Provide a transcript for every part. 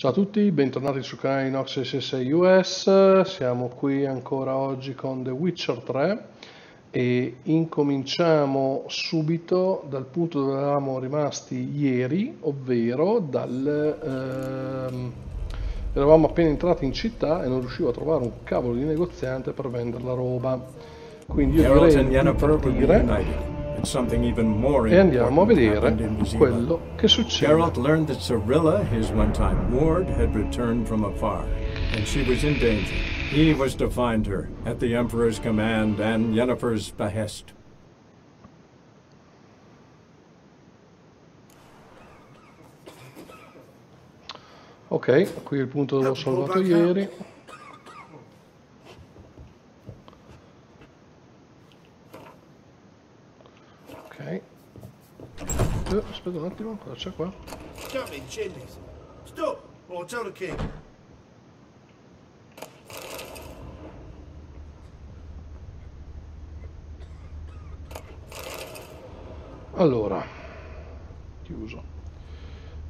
Ciao a tutti, bentornati sul canale di nox666us. Siamo qui ancora oggi con The Witcher 3 e incominciamo subito dal punto dove eravamo rimasti ieri, ovvero eravamo appena entrati in città e non riuscivo a trovare un cavolo di negoziante per vendere la roba. Quindi io direi di partire e andiamo a vedere quello che succede. Geralt learned that Cirilla, his one-time ward, had returned from afar, and she was in danger. He was to find her, at the Emperor's command and Yennefer's behest. Ok, qui è il punto dove ho salvato ieri. Ok. Aspetta un attimo, cosa c'è qua? Stop, or tell the king. Allora, chiuso.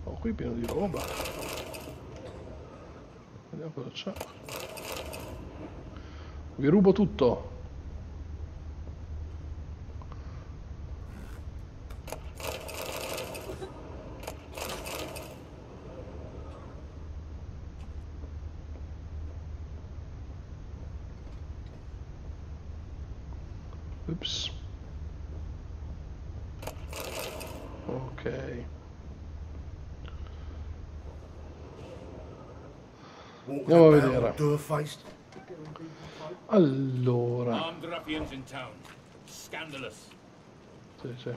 Oh, qui è pieno di roba. Vediamo cosa c'è. Vi rubo tutto. Ups. Ok. Andiamo a vedere. Allora. Sì, sì.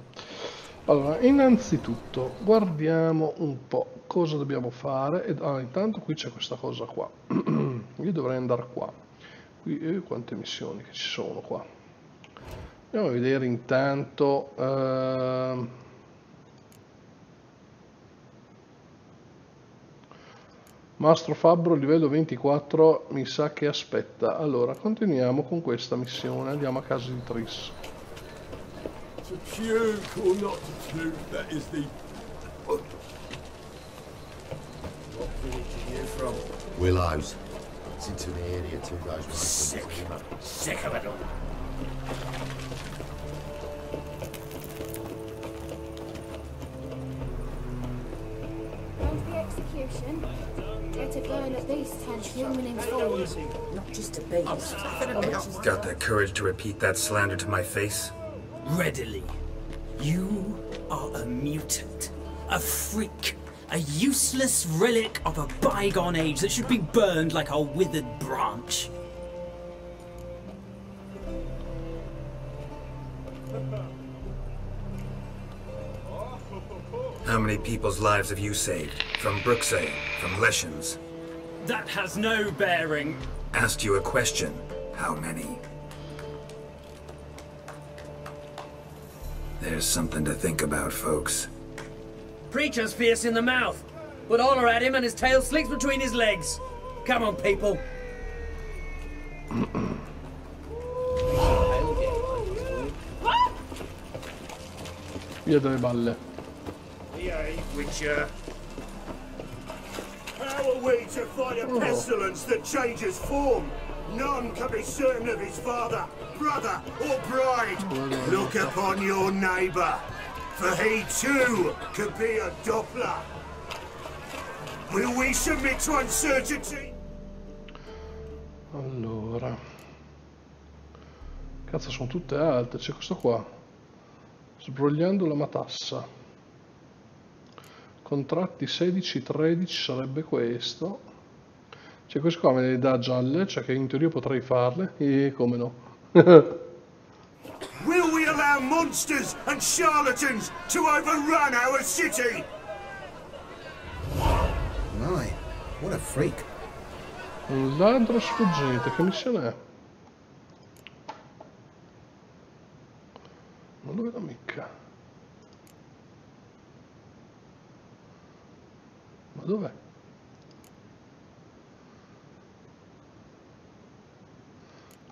Allora, innanzitutto guardiamo un po' cosa dobbiamo fare. Intanto qui c'è questa cosa qua. Io dovrei andare qua. Qui, quante missioni che ci sono qua. Andiamo a vedere intanto. Mastro Fabbro livello 24 mi sa che aspetta. Allora continuiamo con questa missione, andiamo a casa di Triss. Willows. It's into the area 2 guys right. Sick of it all. Execution. Get a going at least 10 human informants, not just a beast. Got the courage to repeat that slander to my face? Readily. You are a mutant, a freak, a useless relic of a bygone age that should be burned like a withered branch. How many people's lives have you saved? From Brooksay, from Leshens? That has no bearing. Asked you a question. How many? There's something to think about, folks. Preacher's fierce in the mouth, but holler at him and his tail slicks between his legs. Come on, people. Via dalle balle. Witcher. How are we to fight a pestilence that changes form? None can be certain of his father, brother, or bride. Look upon your neighbour, for he too could be a Doppler. Will we submit to uncertainty? Allora. Cazzo, sono tutte alte. C'è questo qua. Sbrogliando la matassa. Contratti 16-13 sarebbe questo. Cioè questo qua me le dà gialle, cioè che in teoria potrei farle. E come no. Will we allow monsters and charlatans to overrun our city? My, what a freak. Un ladro sfuggente, che missione è? Non lo vedo mica. Ma dov'è?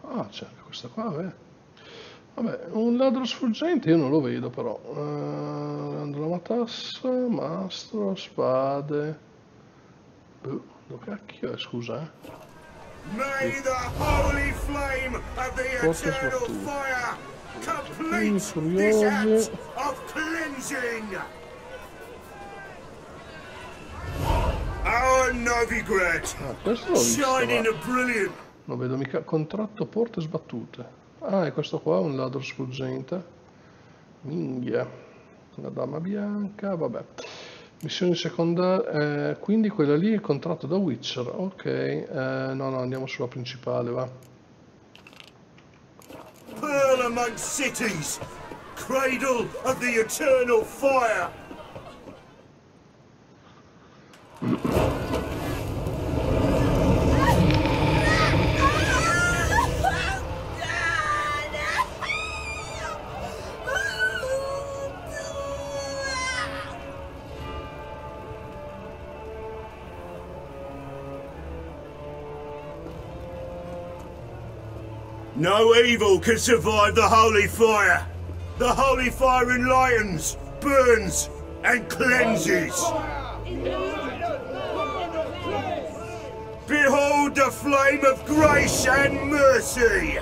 Ah, c'è anche questa qua, vabbè. Vabbè, un ladro sfuggente io non lo vedo però. La matassa, mastro, spade. Dove cacchio è, scusa, May the holy flame of the Porta eternal sbattuto. fire Capelli complete this act furiosi. of cleansing. Our Novigrad, Ah, questo l'ho visto, shining va. a brilliant. Non vedo mica. Contratto porte sbattute. Ah, e questo qua è un ladro sfuggente. Minghia. La dama bianca, vabbè. Missioni secondarie, quindi quella lì è il contratto da Witcher. Ok, no, andiamo sulla principale, va. Pearl amongst cities, cradle of the eternal fire. No evil can survive the holy fire. The holy fire enlightens, burns, and cleanses. Behold the flame of grace and mercy.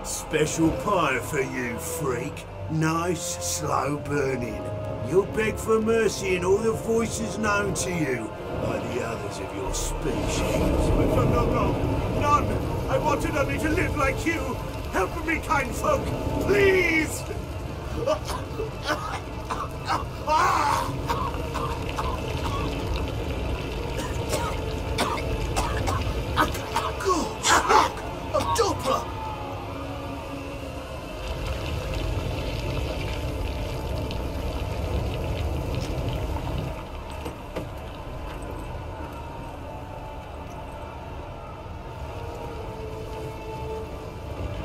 Special pie for you, freak. Nice, slow burning. You'll beg for mercy in all the voices known to you by the others of your species. I've done no wrong. None. I wanted only to live like you. Help me, kind folk. Please. A Doppler.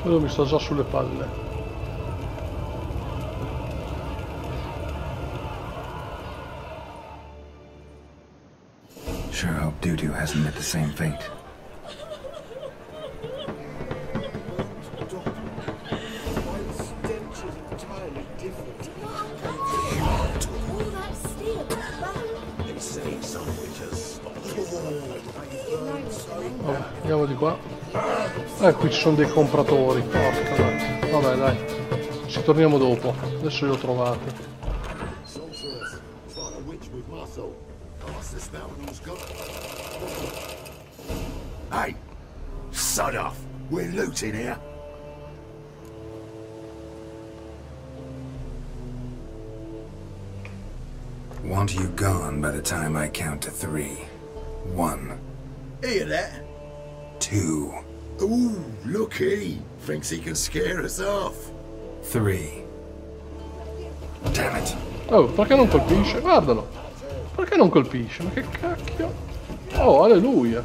Quello mi sta già sulle palle. Sure hope Doo-Doo hasn't met the same fate. All that steel. Vabbè, andiamo di qua. Qui ci sono dei compratori. Porca dai. Vabbè, dai. Ci torniamo dopo. Adesso li ho trovati. Hey, sod off. We're looting here. Want you gone by the time I count to 3. 1, Hear that? 2, Ooh, look he. Thinks he can scare us off. 3. Damn it. Oh, perché non colpisce? Guardalo. Perché non colpisce? Ma che cacchio? Oh, alleluia.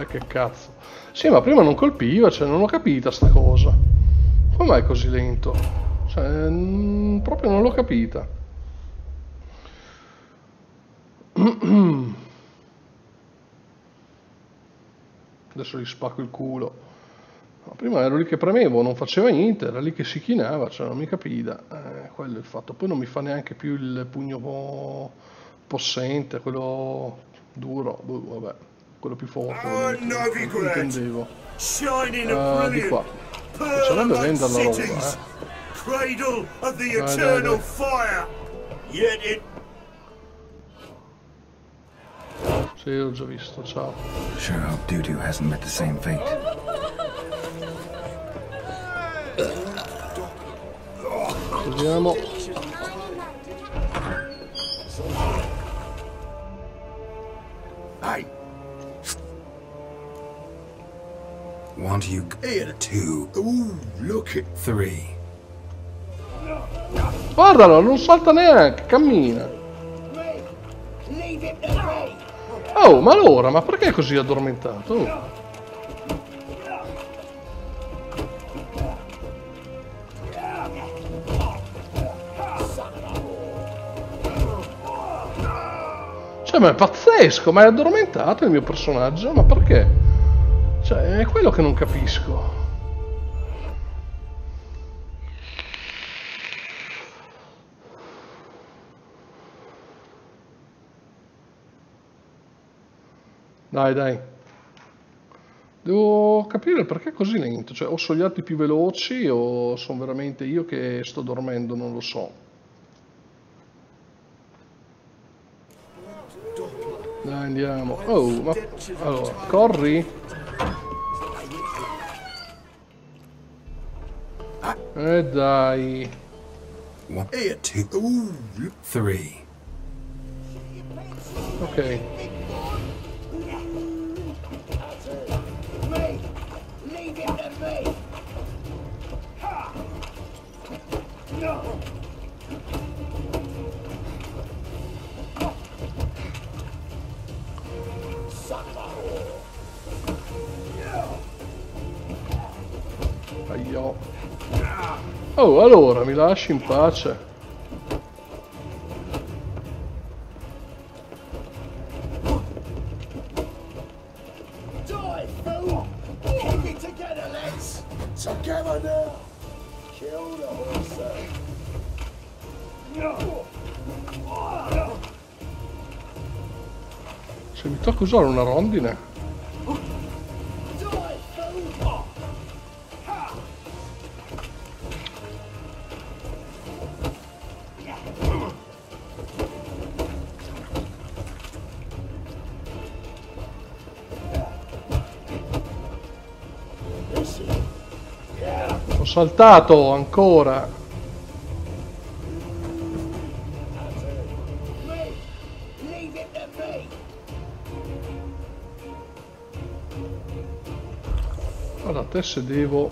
Che cazzo. Sì, ma prima non colpiva, cioè non l'ho capita sta cosa. Come mai è così lento? Cioè, proprio non l'ho capita. Adesso gli spacco il culo. No, prima ero lì che premevo, non faceva niente, era lì che si chinava, cioè non mi capiva. Quello è il fatto. Poi non mi fa neanche più il pugno possente, quello duro, vabbè. Quello più forte, non intendevo. Di qua. Piacerebbe vendere la roba, Cradle of the eternal fire. Yet it Sì, l'ho già visto, ciao. Sure hope Doo-Doo hasn't met the same fate. Vediamo. Hey, Want you 2. ooh, look it. 3. Guardalo, non salta neanche, cammina. Oh, ma allora, ma perché è così addormentato? Oh. Cioè, ma è pazzesco, ma è addormentato il mio personaggio? Ma perché? Cioè, è quello che non capisco. Dai, dai. Devo capire perché è così lento. Cioè, o sono gli altri più veloci o sono veramente io che sto dormendo, non lo so. Dai, andiamo. Oh, ma... Allora, corri. Dai. 1, 2, 3. Ok. Aio. Oh, allora, mi lasci in pace. Se mi tocca usare una rondine. Ho saltato ancora. Guarda te se devo...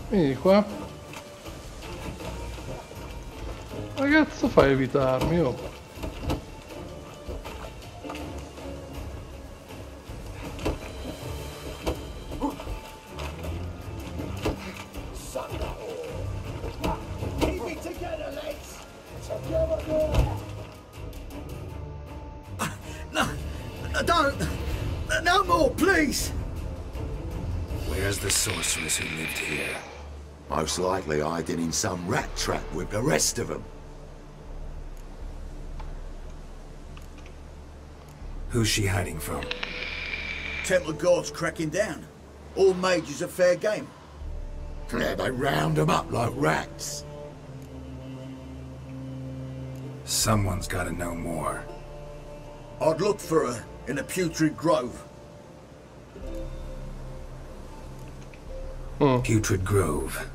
Vieni qua. Ragazzo, fai a evitarmi, oh. No more, please! Where's the sorceress who lived here? Most likely hiding in some rat trap with the rest of them. Who's she hiding from? Temple Guard's cracking down. All mages are fair game. Yeah, they round them up like rats. Someone's gotta know more. I'd look for her in a putrid grove. Putrid Grove.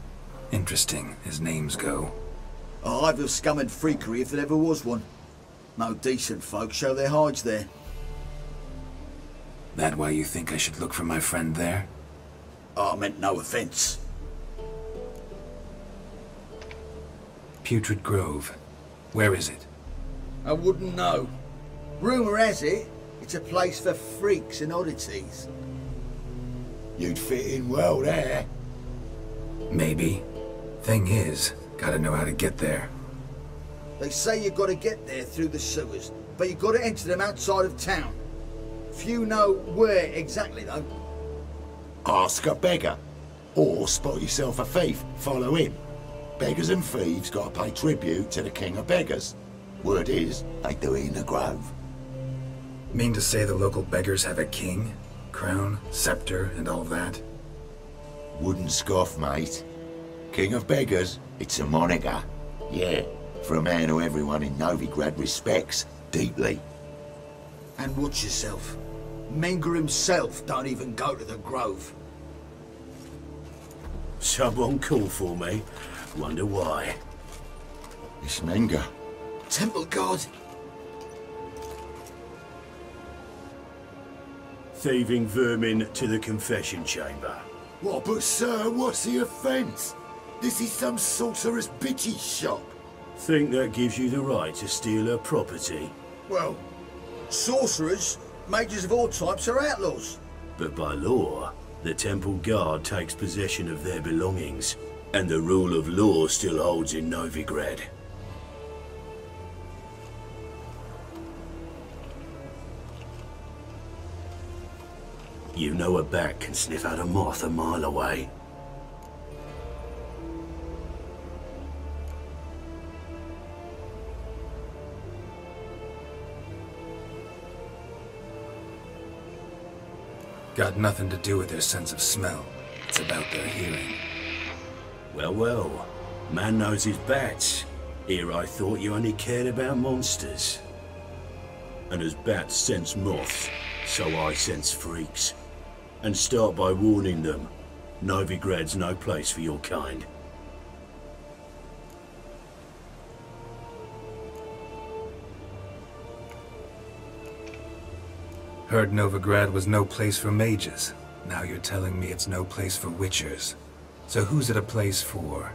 Interesting, as names go. A hive of scum and freakery if there ever was one. No decent folk show their hides there. That why you think I should look for my friend there? I meant no offence. Putrid Grove. Where is it? I wouldn't know. Rumour has it, it's a place for freaks and oddities. You'd fit in well there. Maybe. Thing is, gotta know how to get there. They say you gotta get there through the sewers, but you gotta enter them outside of town. Few know where exactly though. Ask a beggar. Or spot yourself a thief, follow him. Beggars and thieves gotta pay tribute to the king of beggars. Word is, they do it in the grove. Mean to say the local beggars have a king? Crown, scepter, and all that? Wouldn't scoff, mate. King of beggars, it's a moniker. Yeah, for a man who everyone in Novigrad respects deeply. And watch yourself. Menger himself don't even go to the grove. Someone call for me. Wonder why. It's Menger. Temple Guard. Thieving vermin to the confession chamber. What, but sir, what's the offence? This is some sorcerer's bitchy shop. Think that gives you the right to steal her property? Well, sorcerers, mages of all types are outlaws. But by law, the Temple Guard takes possession of their belongings, and the rule of law still holds in Novigrad. You know a bat can sniff out a moth a mile away. Got nothing to do with their sense of smell. It's about their hearing. Well, well. Man knows his bats. Here I thought you only cared about monsters. And as bats sense moths, so I sense freaks. And start by warning them. Novigrad's no place for your kind. Heard Novigrad was no place for mages. Now you're telling me it's no place for witchers. So who's it a place for?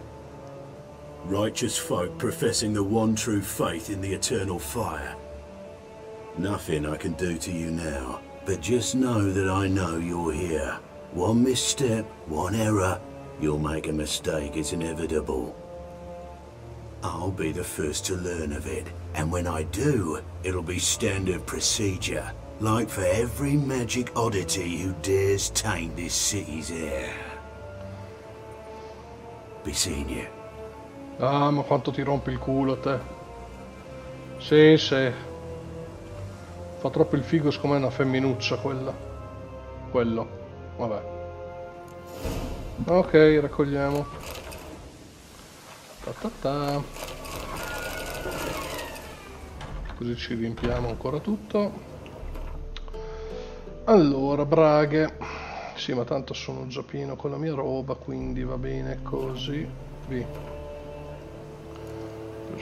Righteous folk professing the one true faith in the eternal fire. Nothing I can do to you now, but just know that I know you're here. One misstep, one error, you'll make a mistake, it's inevitable. I'll be the first to learn of it, and when I do, it'll be standard procedure. Like for every magic oddity who dares taint this city's air. Be seeing you. Ah, ma quanto ti rompi il culo te. Sì, sì. Fa troppo il figo, siccome è una femminuccia quella. Quello. Vabbè. Ok, raccogliamo. Ta ta ta. Così ci riempiamo ancora tutto. Allora, braghe. Sì, ma tanto sono già pieno con la mia roba, quindi va bene così. Qui.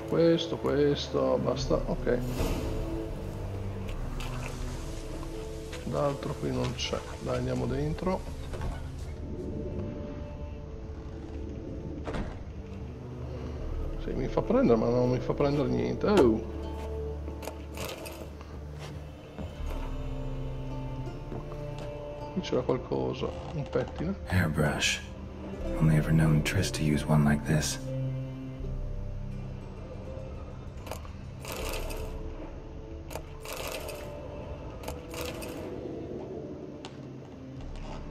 Questo, basta, ok. D'altro qui non c'è. Dai, andiamo dentro. Sì, mi fa prendere, ma non mi fa prendere niente. Oh. Qui c'era qualcosa, un pettine. Hairbrush. Only ever known Triss to use one like this.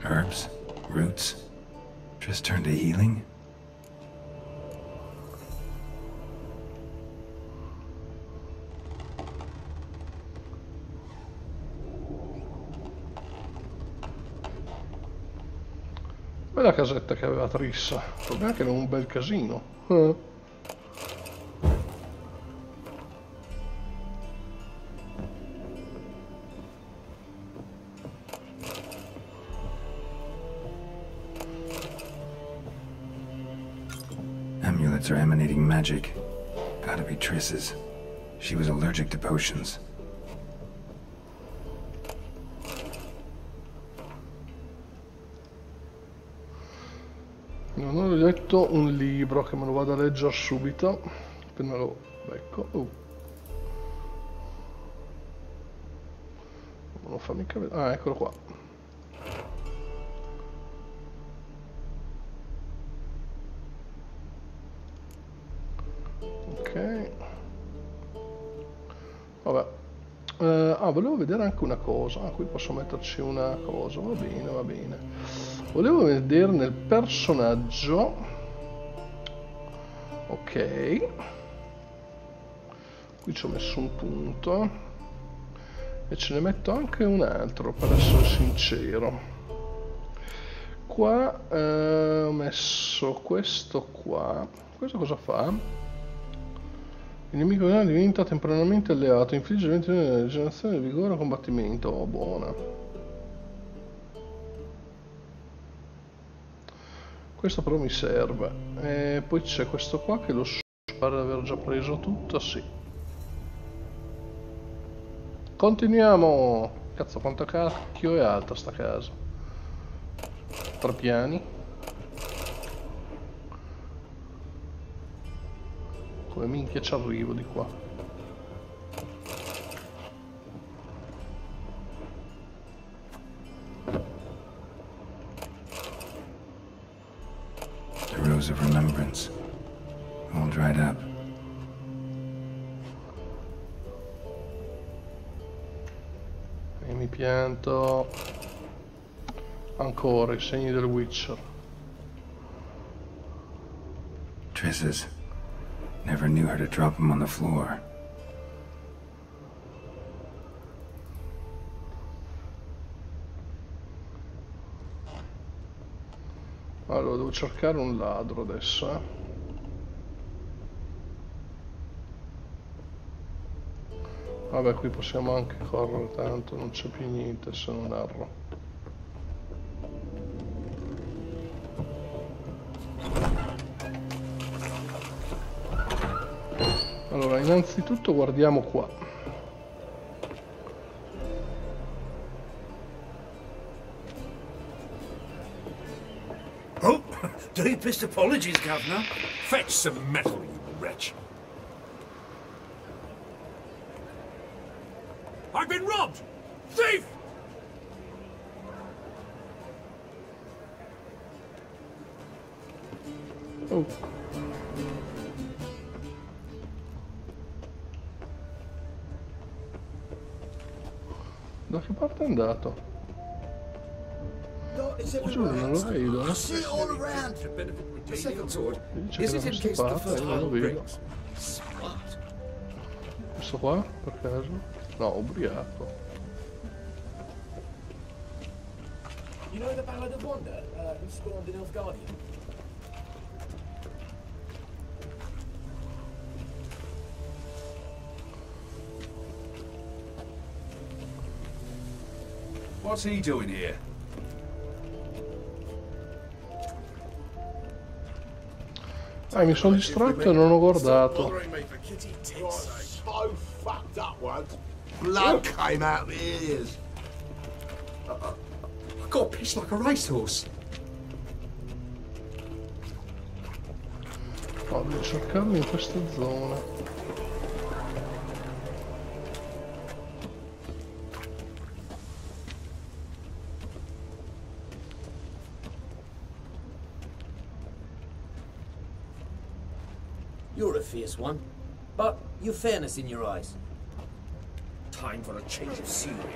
Herbs, roots. Triss turned to healing? Bella casetta che aveva Triss. Il problema è che era un bel casino. Amulets are emanating magic. Gotta be Triss's. She was allergic to potions. Non ho letto un libro che me lo vado a leggere subito. Appena lo becco. Non lo fa mica vedere. Ah, eccolo qua. Ok. Vabbè. Volevo vedere anche una cosa. Qui posso metterci una cosa. Va bene, va bene. Volevo vedere nel personaggio. Ok. Qui ci ho messo un punto. E ce ne metto anche un altro, per essere sincero. Qua ho messo questo qua. Questo cosa fa? Il nemico diventa temporaneamente alleato, infligge 20 di rigenerazione di vigore e combattimento. Oh, buona. Questo però mi serve. E poi c'è questo qua che lo pare di aver già preso tutto, sì. Continuiamo. Cazzo, quanto cacchio è alta sta casa? 3 piani. Come minchia ci arrivo di qua? Of remembrance, all dried up. E mi pianto. Ancora i segni del Witcher. Tris's. Never knew her to drop him on the floor. Allora, devo cercare un ladro adesso, eh. Vabbè, qui possiamo anche correre, tanto non c'è più niente se non erro. Allora, innanzitutto guardiamo qua. Oh, deepest apologies, Governor. Fetch some metal, you wretch. I've been robbed! Thief! Oh. Da che parte è andato? Giuro, non lo vedo. Mi dice che da questa parte e non lo vedo. Questo qua, per caso? No, ubriaco. You know the Ballad of Wanda, who spawned in Nilfgaardian? What's he doing here? Mi sono distratto e non ho guardato. So fucked up once. Blood came out of the ears. I got pissed like a racehorse. No, devo cercarlo in questa zona. You're a fierce one, but you've fairness in your eyes. Time for a change of scenery.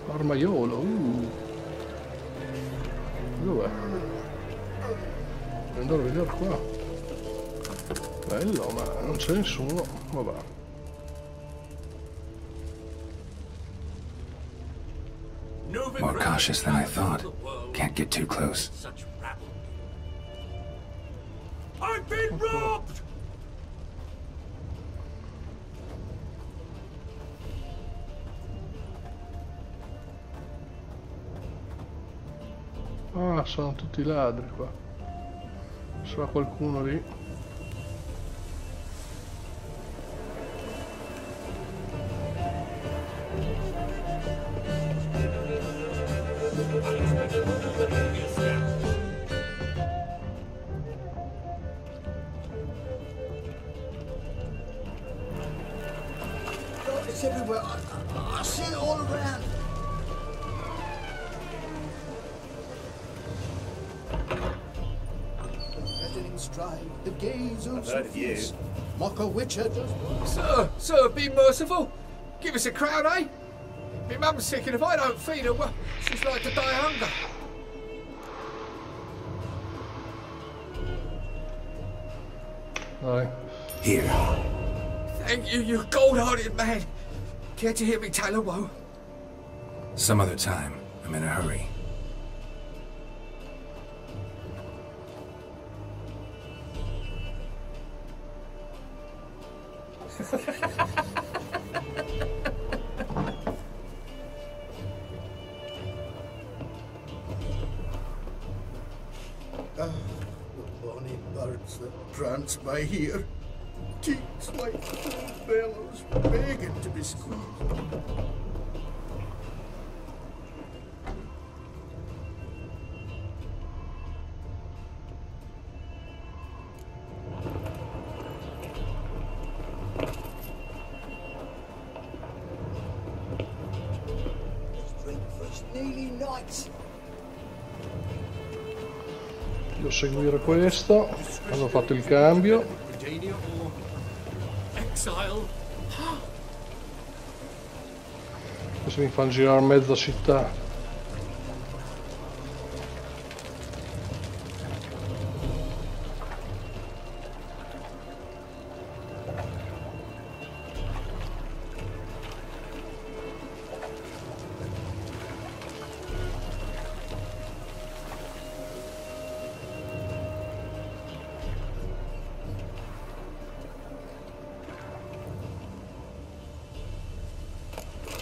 Armaiolo, Dov'è? Devo andare a vedere qua. Bello, ma non c'è nessuno. Vabbè. More cautious than I thought. Can't get too close. I've been robbed! Ah, sono tutti ladri qua. Sarà qualcuno lì. It's everywhere. I see it all around. The gaze of Sophia's mocker witcher. Sir, be merciful. Give us a crown, eh? My mum's sick, and if I don't feed her, well, she's like to die of hunger. Dai. Here. Thank you, you gold-hearted man. Care to hear me tell a woe? Some other time. I'm in a hurry. The bonny birds that prance by here. Cheeks like full bellows, begging to be squeezed. Nearly night. Devo seguire questo. Hanno fatto il cambio. Questo mi fanno girare mezza città.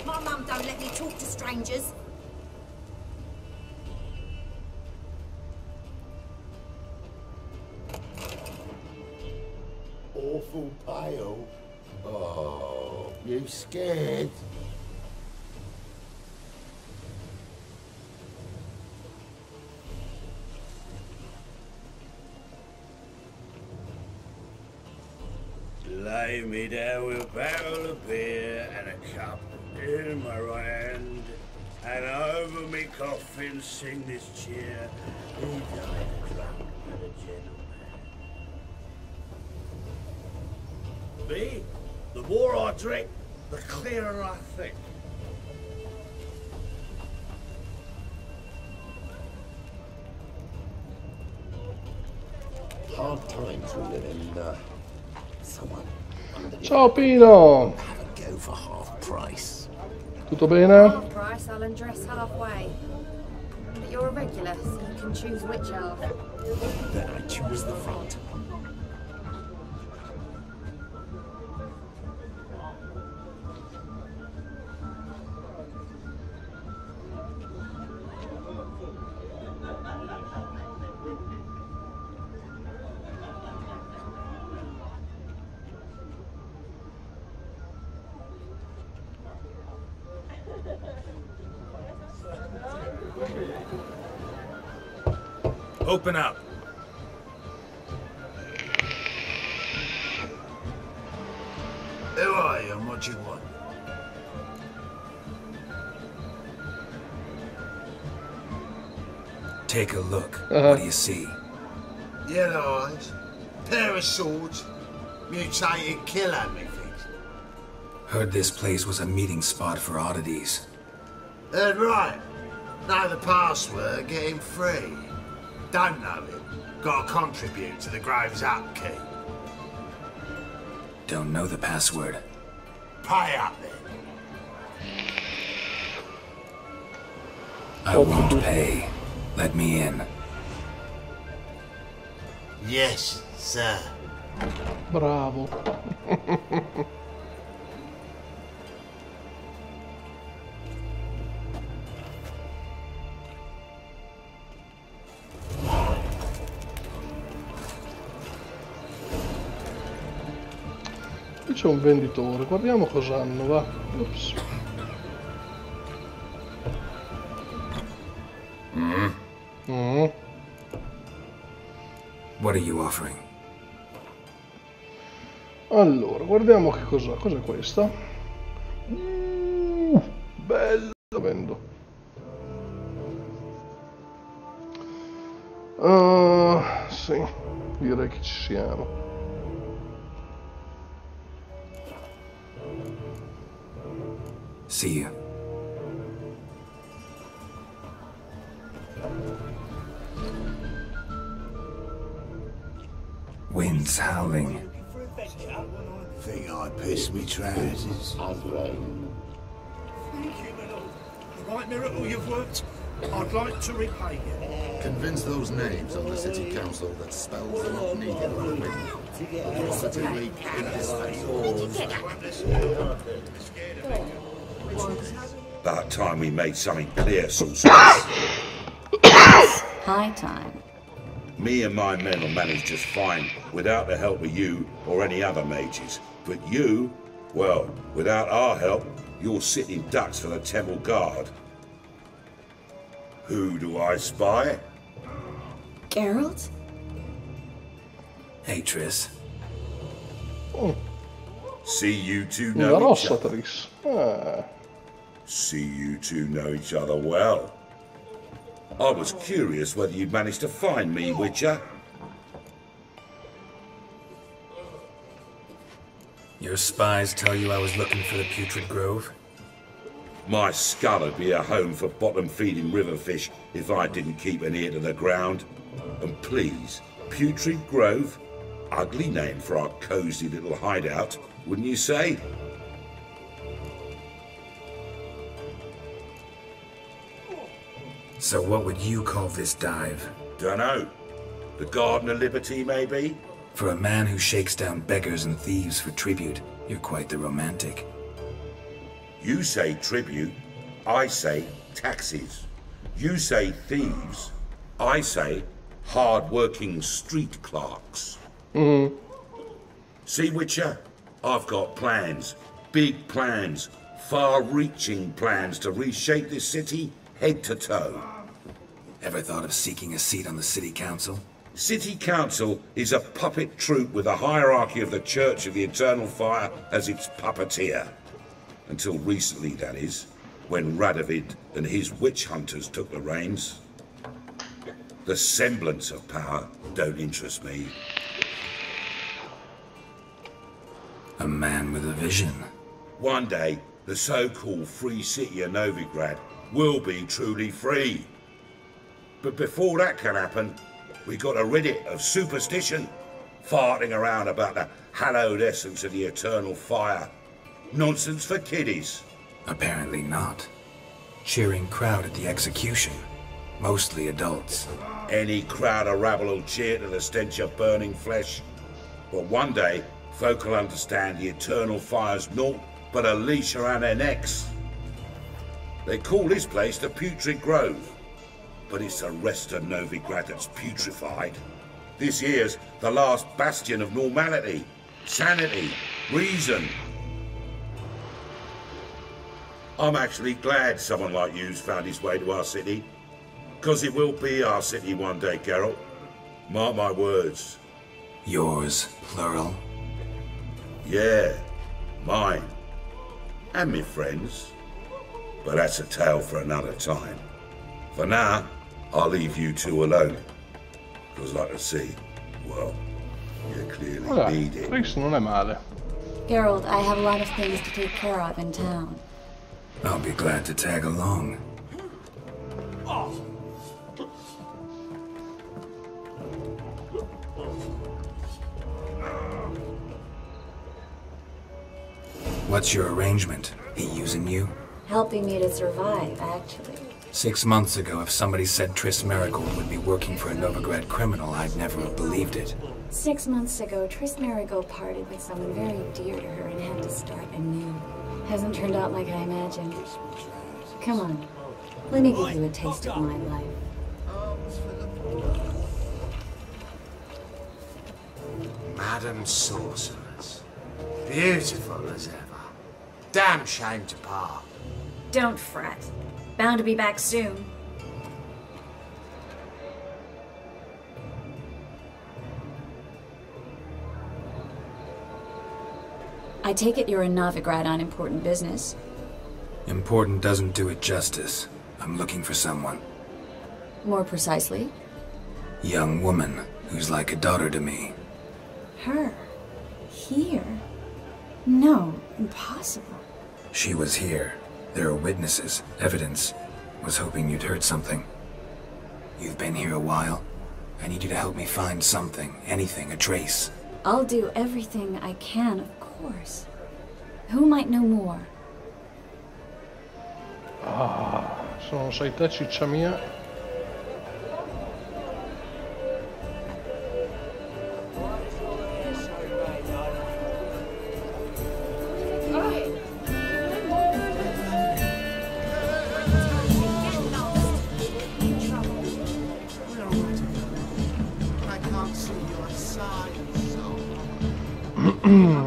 My mum don't let me talk to strangers. Awful pale. Oh, you scared? Lay me down with a barrel of beer and a cup in my right hand, and over me coffin sing this cheer. He died drunk and a gentleman. Me, the more I drink, the clearer I think. Hard times we live in, someone. Ciao Pino! Have a go for half price. Tutto bene? Half price, I'll undress halfway. But you're a regular, so you can choose which half. Then I choose the front. Open up. Who are you and what do you want? Take a look. What do you see? Yellow eyes, pair of swords, mutated killer methods. Heard this place was a meeting spot for oddities. Heard right. Know the password, get him free. Don't know it. Gotta contribute to the Grove's upkeep. Don't know the password. Pay up then. I won't pay. Let me in. Yes, sir. Bravo. Qui c'è un venditore, guardiamo cosa hanno, va. Ops. What are you offering? Allora, guardiamo che cosa. Cos'è questa? Bello, vendo. Sì, direi che ci siamo. See you. Wind's howling. Think I pissed me trousers. Thank you, my lord. The right miracle you've worked, I'd like to repay you. Convince those knaves on the city council that spells are not needed on the wind. Positively About time we made something clear, sorceress. High time. Me and my men will manage just fine without the help of you or any other mages. But you, well, without our help, you're sitting ducks for the temple guard. Who do I spy? Geralt? Hey, Triss. Oh. See you two Una know each rossa, other. Tris. Ah. See you two know each other well. I was curious whether you'd managed to find me, Witcher. Your spies tell you I was looking for the Putrid Grove? My skull would be a home for bottom-feeding river fish if I didn't keep an ear to the ground. And please, Putrid Grove? Ugly name for our cosy little hideout, wouldn't you say? So what would you call this dive? Dunno. The Garden of Liberty, maybe? For a man who shakes down beggars and thieves for tribute, you're quite the romantic. You say tribute, I say taxes. You say thieves, I say hard-working street clerks. See, Witcher? I've got plans. Big plans. Far-reaching plans to reshape this city head to toe. Ever thought of seeking a seat on the city council? City Council is a puppet troupe with a hierarchy of the Church of the Eternal Fire as its puppeteer. Until recently, that is, when Radovid and his witch hunters took the reins. The semblance of power don't interest me. A man with a vision. One day, the so-called free city of Novigrad will be truly free. But before that can happen, we got to rid it of superstition, farting around about the hallowed essence of the eternal fire. Nonsense for kiddies. Apparently not. Cheering crowd at the execution. Mostly adults. Any crowd of rabble will cheer to the stench of burning flesh. But one day, folk will understand the eternal fire's naught but a leash around their necks. They call this place the Putrid Grove. But it's the rest of Novigrad that's putrefied. This here's the last bastion of normality, sanity, reason. I'm actually glad someone like you's found his way to our city. Because it will be our city one day, Geralt. Mark my words. Yours, plural? Yeah, mine. And me friends. But that's a tale for another time. For now, I'll leave you two alone. Because like I see, well, you clearly need it. Questo non è male. Geralt, I have a lot of things to take care of in town. I'll be glad to tag along. What's your arrangement? He using you? Helping me to survive, actually. 6 months ago, if somebody said Triss Marigold would be working for a Novigrad criminal, I'd never have believed it. 6 months ago, Triss Marigold parted with someone very dear to her and had to start anew. Hasn't turned out like I imagined. Come on, let me give you a taste of my life. Madam Sorceress. Beautiful as ever. Damn shame to part. Don't fret. Bound to be back soon. I take it you're in Novigrad on important business. Important doesn't do it justice. I'm looking for someone. More precisely? Young woman who's like a daughter to me. Her? Here? No, impossible. She was here. There are witnesses, evidence. Was hoping you'd heard something. You've been here a while. I need you to help me find something, anything, a trace. I'll do everything I can, of course. Who might know more? Ah, se non sei te, ciccia mia.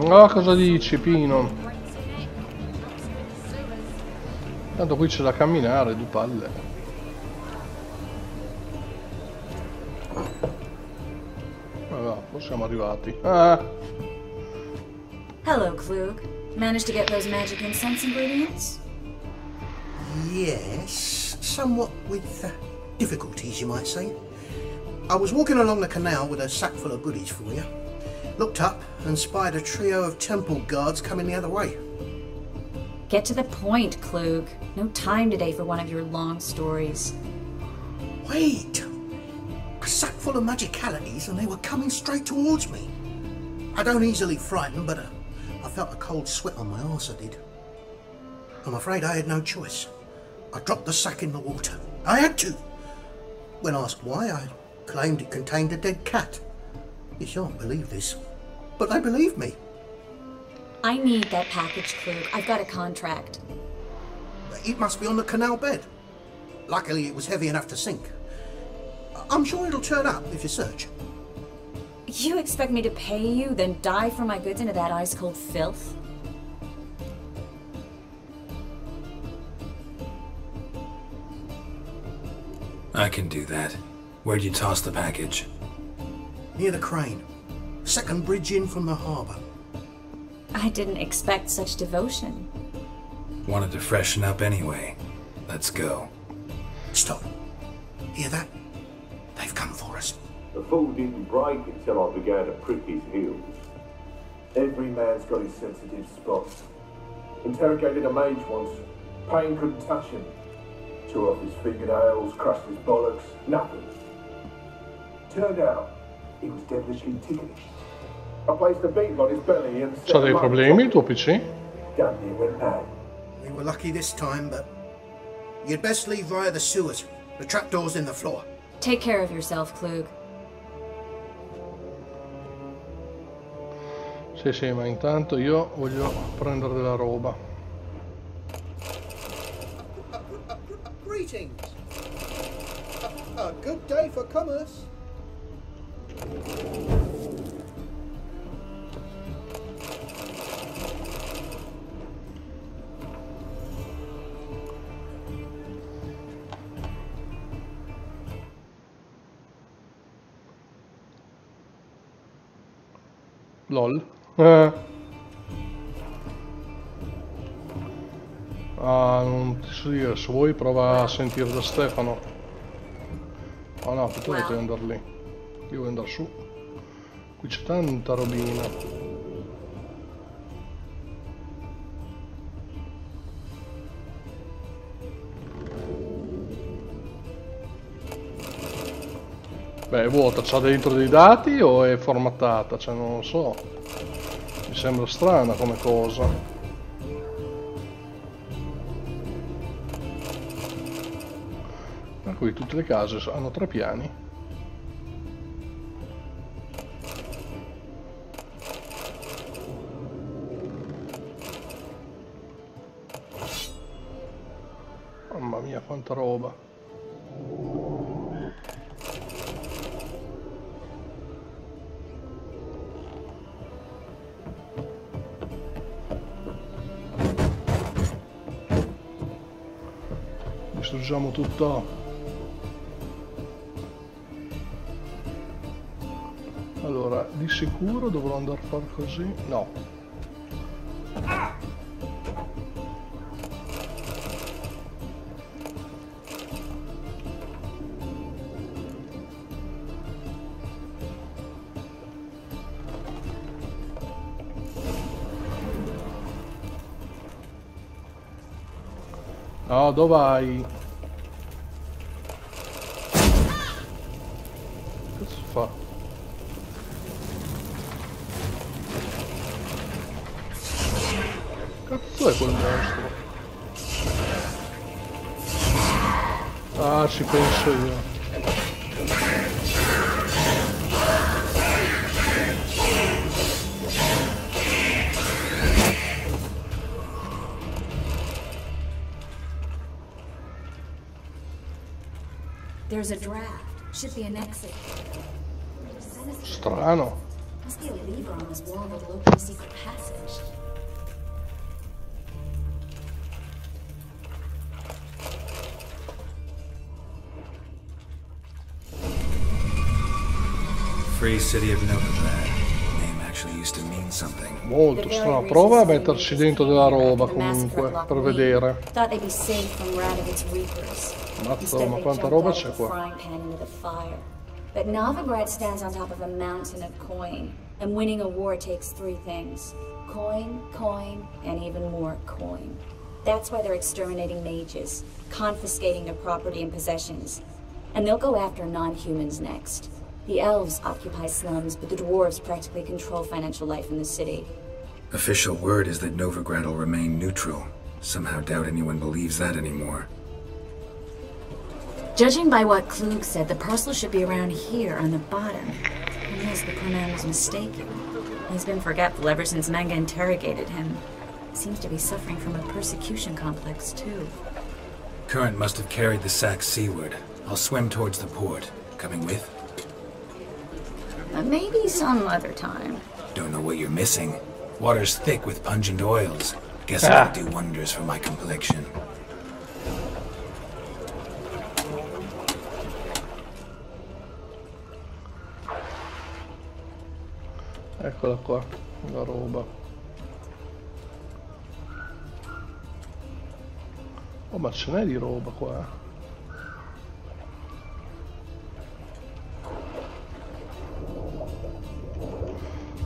Ah, cosa dici, Pino? Tanto qui c'è da camminare, due palle. Allora, poi siamo arrivati. Ah! Hello, Klug. Managed to get those magic incense ingredients? Yes, somewhat with difficulties, you might say. I was walking along the canal with a sack full of goodies for you. Looked up and spied a trio of temple guards coming the other way. Get to the point, Klug. No time today for one of your long stories. Wait! A sack full of magicalities and they were coming straight towards me. I don't easily frighten, but I felt a cold sweat on my arse, I did. I'm afraid I had no choice. I dropped the sack in the water. I had to. When asked why, I claimed it contained a dead cat. You shan't believe this, but they believed me. I need that package, Klug. I've got a contract. It must be on the canal bed. Luckily, it was heavy enough to sink. I'm sure it'll turn up if you search. You expect me to pay you, then dive for my goods into that ice-cold filth? I can do that. Where'd you toss the package? Near the crane. Second bridge in from the harbour. I didn't expect such devotion. Wanted to freshen up anyway. Let's go. Stop. Hear that? They've come for us. The fool didn't break until I began to prick his heels. Every man's got his sensitive spots. Interrogated a mage once. Pain couldn't touch him. Tore off his fingernails, crushed his bollocks, nothing. Turned out, he was devilishly ticklish. I placed a beetle on his belly and C'ha dei problemi il tuo PC? Damn near went mad. We were lucky this time, but you'd best leave via the sewers. The trapdoor's in the floor. Take care of yourself, Klug. Sì, ma intanto io voglio prendere della roba. Greetings. A good day for commerce. LOL. Non ti so dire, se vuoi prova a sentire da Stefano. Oh no, tu devi andare lì. Io devo andare su. Qui c'è tanta robina. Beh, è vuota, c'ha dentro dei dati o è formattata? Cioè, non lo so. Mi sembra strana come cosa. Per cui tutte le case hanno 3 piani. Mamma mia, quanta roba. Distruggiamo tutto. Allora, di sicuro dovrò andare a far così? No. No, dove vai? Cosa fa? Cazzo è quel mostro? Ah, ci penso io. There's a draft. Should be an exit. Strano. Must be a lever on this wall that'll open a secret passage. Free City of Novigrad. Name actually used seems to mean something. Molto strano. Prova a metterci dentro della roba comunque, per vedere. Thought they'd be safe from Radovid's reapers. Mazza, ma quanta roba c'è qua? But Novigrad stands on top of a mountain of coin, and winning a war takes 3 things. Coin, coin, and even more coin. That's why they're exterminating mages, confiscating their property and possessions. And they'll go after non-humans next. The elves occupy slums, but the dwarves practically control financial life in the city. Official word is that Novigrad will remain neutral. Somehow doubt anyone believes that anymore. Judging by what Klug said, the parcel should be around here on the bottom. Unless the poor man was mistaken. He's been forgetful ever since Manga interrogated him. Seems to be suffering from a persecution complex, too. Current must have carried the sack seaward. I'll swim towards the port. Coming with? Maybe some other time. Don't know what you're missing. Water's thick with pungent oils. Guess it'll do wonders for my complexion. Eccola qua, la roba. Oh, ma ce n'è di roba qua.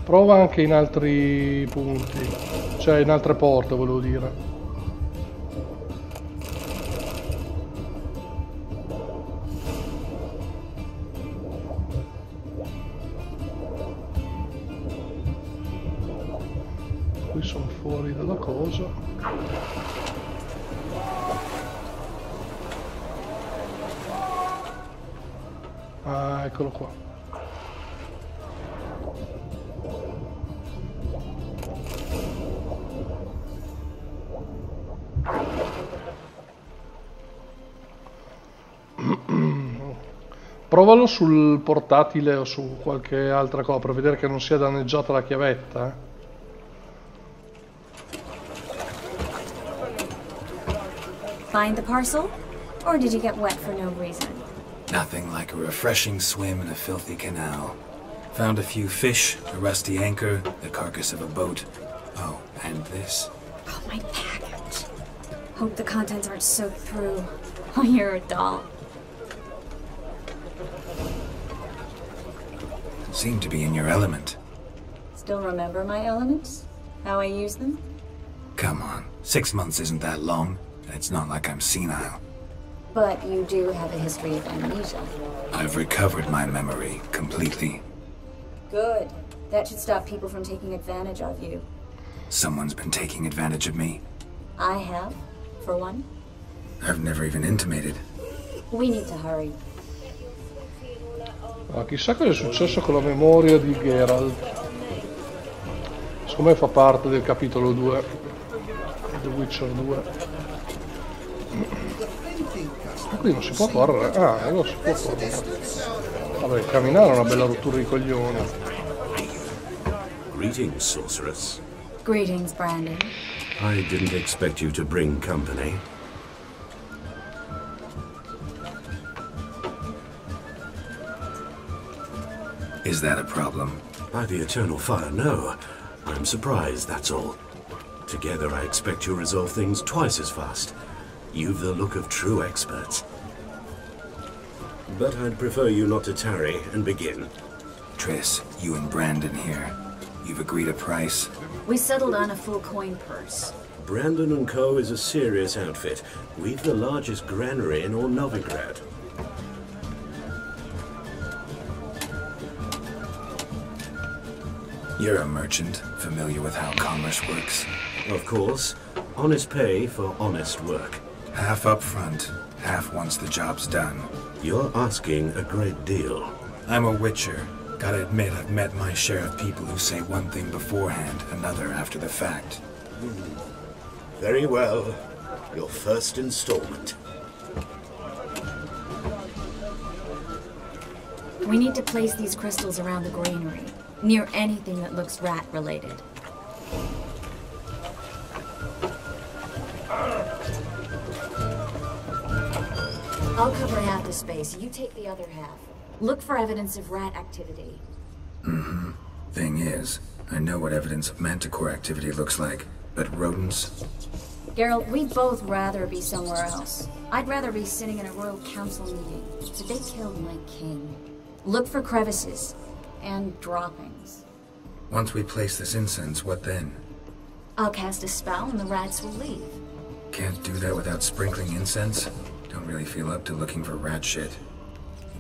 Prova anche in altri punti, cioè in altre porte, volevo dire. Qui sono fuori dalla cosa. Ah, eccolo qua. Provalo sul portatile o su qualche altra cosa per vedere che non sia danneggiata la chiavetta. Find the parcel? Or did you get wet for no reason? Nothing like a refreshing swim in a filthy canal. Found a few fish, a rusty anchor, the carcass of a boat. Oh, and this. Oh, my package. Hope the contents aren't soaked through. Oh, you're a doll. Seem to be in your element. Still remember my elements? How I use them? Come on, 6 months isn't that long, and it's not like I'm senile. But you do have a history of amnesia. I've recovered my memory completely. Good. That should stop people from taking advantage of you. Someone's been taking advantage of me. I have, for one. I've never even intimated. We need to hurry. Ah, chissà cosa è successo con la memoria di Geralt. Secondo me fa parte del capitolo 2, The Witcher 2. Ma qui non si può correre? Ah, allora si può correre. Vabbè, camminare è una bella rottura di coglioni. Greetings, sorceress. Greetings, Brandon. I didn't expect you to bring company. Is that a problem? By the eternal fire, no. I'm surprised, that's all. Together, I expect you resolve things twice as fast. You've the look of true experts. But I'd prefer you not to tarry and begin. Triss, you and Brandon here. You've agreed a price? We settled on a full coin purse. Brandon & Co. is a serious outfit. We've the largest granary in all Novigrad. You're a merchant, familiar with how commerce works? Of course. Honest pay for honest work. Half up front, half once the job's done. You're asking a great deal. I'm a witcher. Gotta admit, I've met my share of people who say one thing beforehand, another after the fact. Very well. Your first installment. We need to place these crystals around the granary, near anything that looks rat-related. I'll cover half the space. You take the other half. Look for evidence of rat activity. Mm-hmm. Thing is, I know what evidence of manticore activity looks like, but rodents? Geralt, we'd both rather be somewhere else. I'd rather be sitting in a royal council meeting. But they killed my king. Look for crevices. And droppings. Once we place this incense, what then? I'll cast a spell and the rats will leave. Can't do that without sprinkling incense? Don't really feel up to looking for rat shit.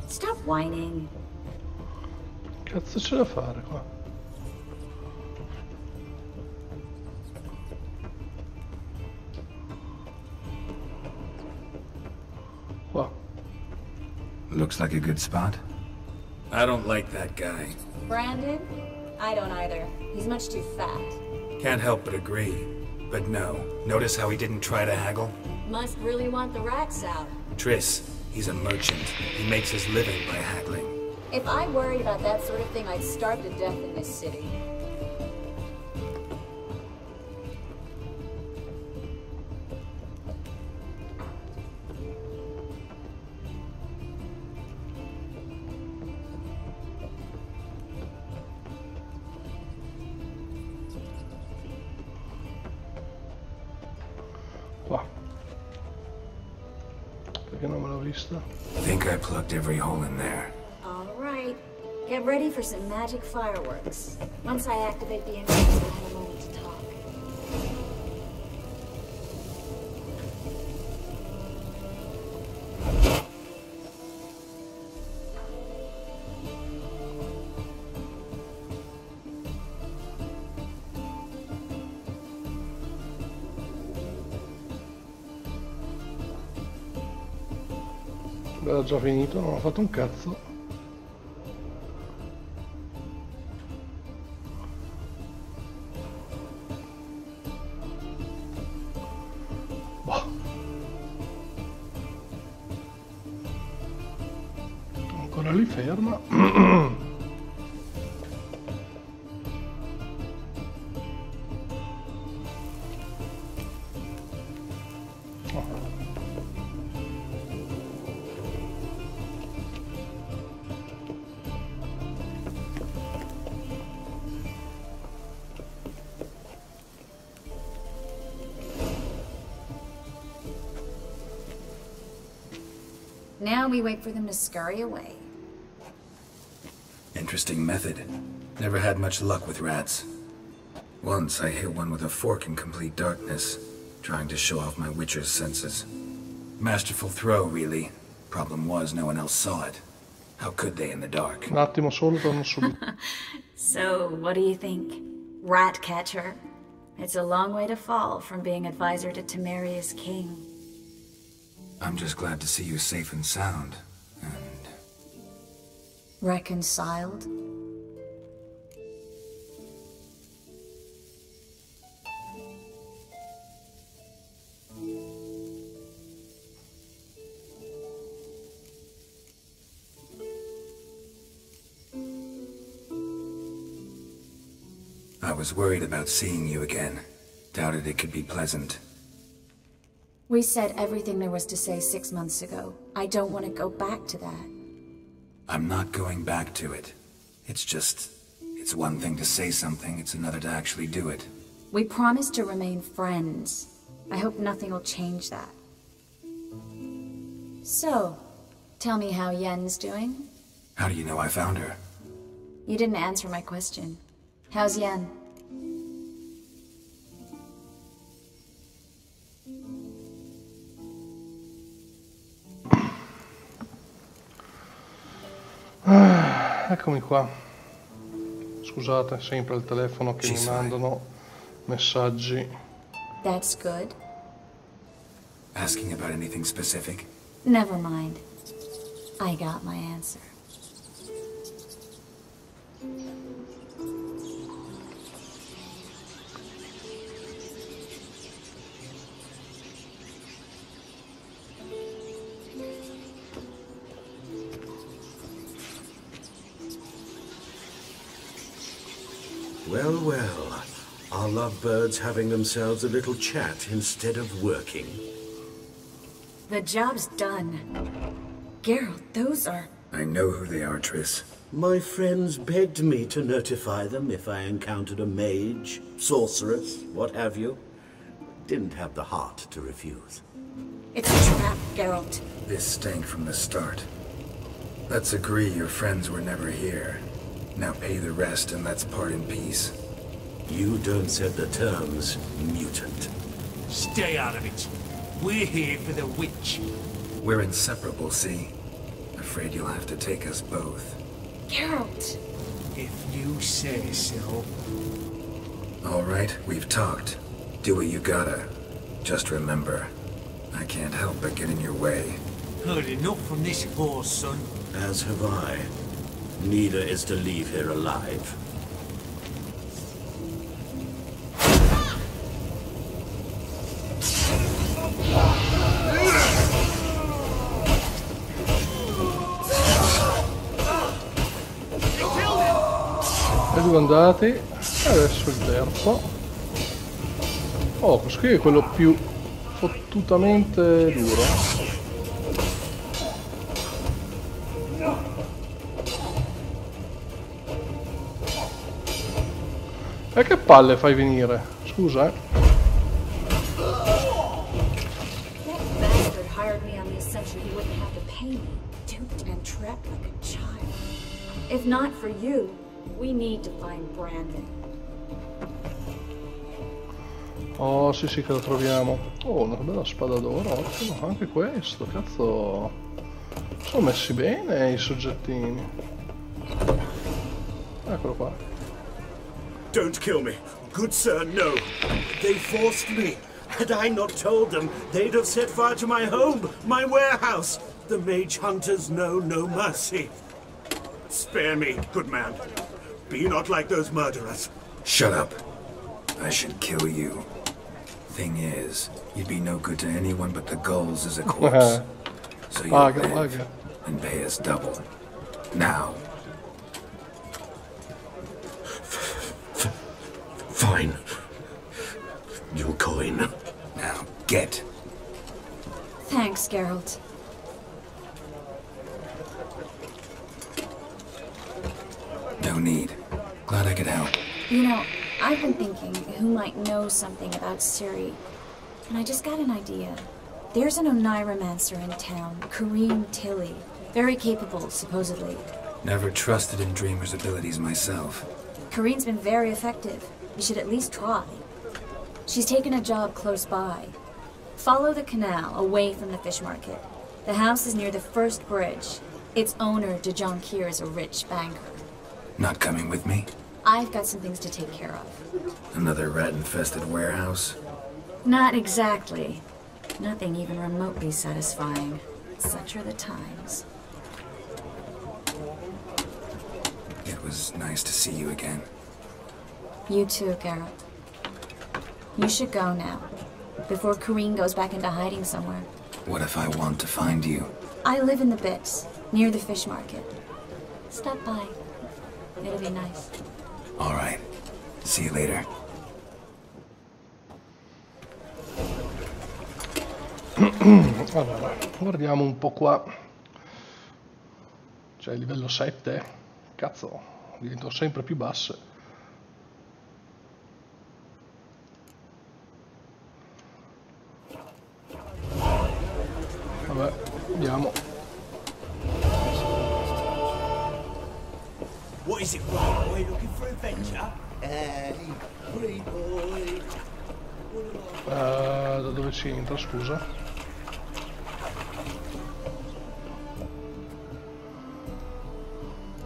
Stop whining. Cazzo c'è da fare qua? Qua. Looks like a good spot. I don't like that guy. Brandon? I don't either. He's much too fat. Can't help but agree. But no. Notice how he didn't try to haggle? Must really want the rats out. Triss, he's a merchant. He makes his living by haggling. If I worried about that sort of thing, I'd starve to death in this city. Qua. Perché non me l'ho vista? Think I plugged every hole in there. Alright. Get ready for some magic fireworks. Once I activate the incense, we'll have a moment to talk. Era già finito, non ho fatto un cazzo. Boh. Ancora lì ferma. Now we wait for them to scurry away. Interesting method. Never had much luck with rats. Once I hit one with a fork in complete darkness, trying to show off my witcher's senses. Masterful throw, really. Problem was, no one else saw it. How could they in the dark? Un attimo solo, torno subito. So, what do you think? Rat catcher? It's a long way to fall from being advisor to Temeria's king. I'm just glad to see you safe and sound. And... Reconciled? I was worried about seeing you again. Doubted it could be pleasant. We said everything there was to say 6 months ago. I don't want to go back to that. I'm not going back to it. It's just... It's one thing to say something, it's another to actually do it. We promised to remain friends. I hope nothing will change that. So, tell me how Yen's doing? How do you know I found her? You didn't answer my question. How's Yen? Eccomi qua. Scusate, sempre il telefono che mi mandano messaggi. That's good. Asking about anything specific? Never mind. I got my answer. Well, well. Our lovebirds having themselves a little chat instead of working. The job's done. Geralt, those are... I know who they are, Triss. My friends begged me to notify them if I encountered a mage, sorceress, what have you. Didn't have the heart to refuse. It's a trap, Geralt. This stank from the start. Let's agree your friends were never here. Now pay the rest and let's part in peace. You don't set the terms, mutant. Stay out of it. We're here for the witch. We're inseparable, see? Afraid you'll have to take us both. Geralt! If you say so. All right, we've talked. Do what you gotta. Just remember, I can't help but get in your way. Heard enough from this horse, son. As have I. Neither is to leave here alive. E due andati, adesso il terzo. Oh, questo qui è quello più fottutamente duro. E che palle fai venire? Scusa, That bastard hired me on the assumption he wouldn't have to pay me, duped and trapped like a child. If not for you, we need to find Brandon. Oh, sì, sì, che lo troviamo. Oh, una bella spada d'oro, ottimo. Anche questo, cazzo. Sono messi bene i soggettini. Eccolo qua. Don't kill me. Good sir, no. They forced me. Had I not told them, they'd have set fire to my home, my warehouse. The mage hunters know no mercy. Spare me, good man. Be not like those murderers. Shut up. I should kill you. Thing is, you'd be no good to anyone but the gulls as a corpse. So you live and pay us double. Now. Fine. Your coin. Now, get. Thanks, Geralt. No need. Glad I could help. You know, I've been thinking who might know something about Ciri, and I just got an idea. There's an Oneiromancer in town, Kareem Tilly. Very capable, supposedly. Never trusted in Dreamer's abilities myself. Kareem's been very effective. You should at least try. She's taken a job close by. Follow the canal, away from the fish market. The house is near the first bridge. Its owner, DeJonkir, is a rich banker. Not coming with me? I've got some things to take care of. Another rat-infested warehouse? Not exactly. Nothing even remotely satisfying. Such are the times. It was nice to see you again. You too, Geralt. You should go now, before Kareem goes back into hiding somewhere. What if I want to find you? I live in the Bits, near the fish market. Stop by. It'll be nice. All right. See you later. Allora, guardiamo un po' qua. Cioè, livello 7. Cazzo, divento sempre più basse. Vabbè, andiamo. What is it, right boy? Looking for adventure? Free boy. Da dove si entra, scusa?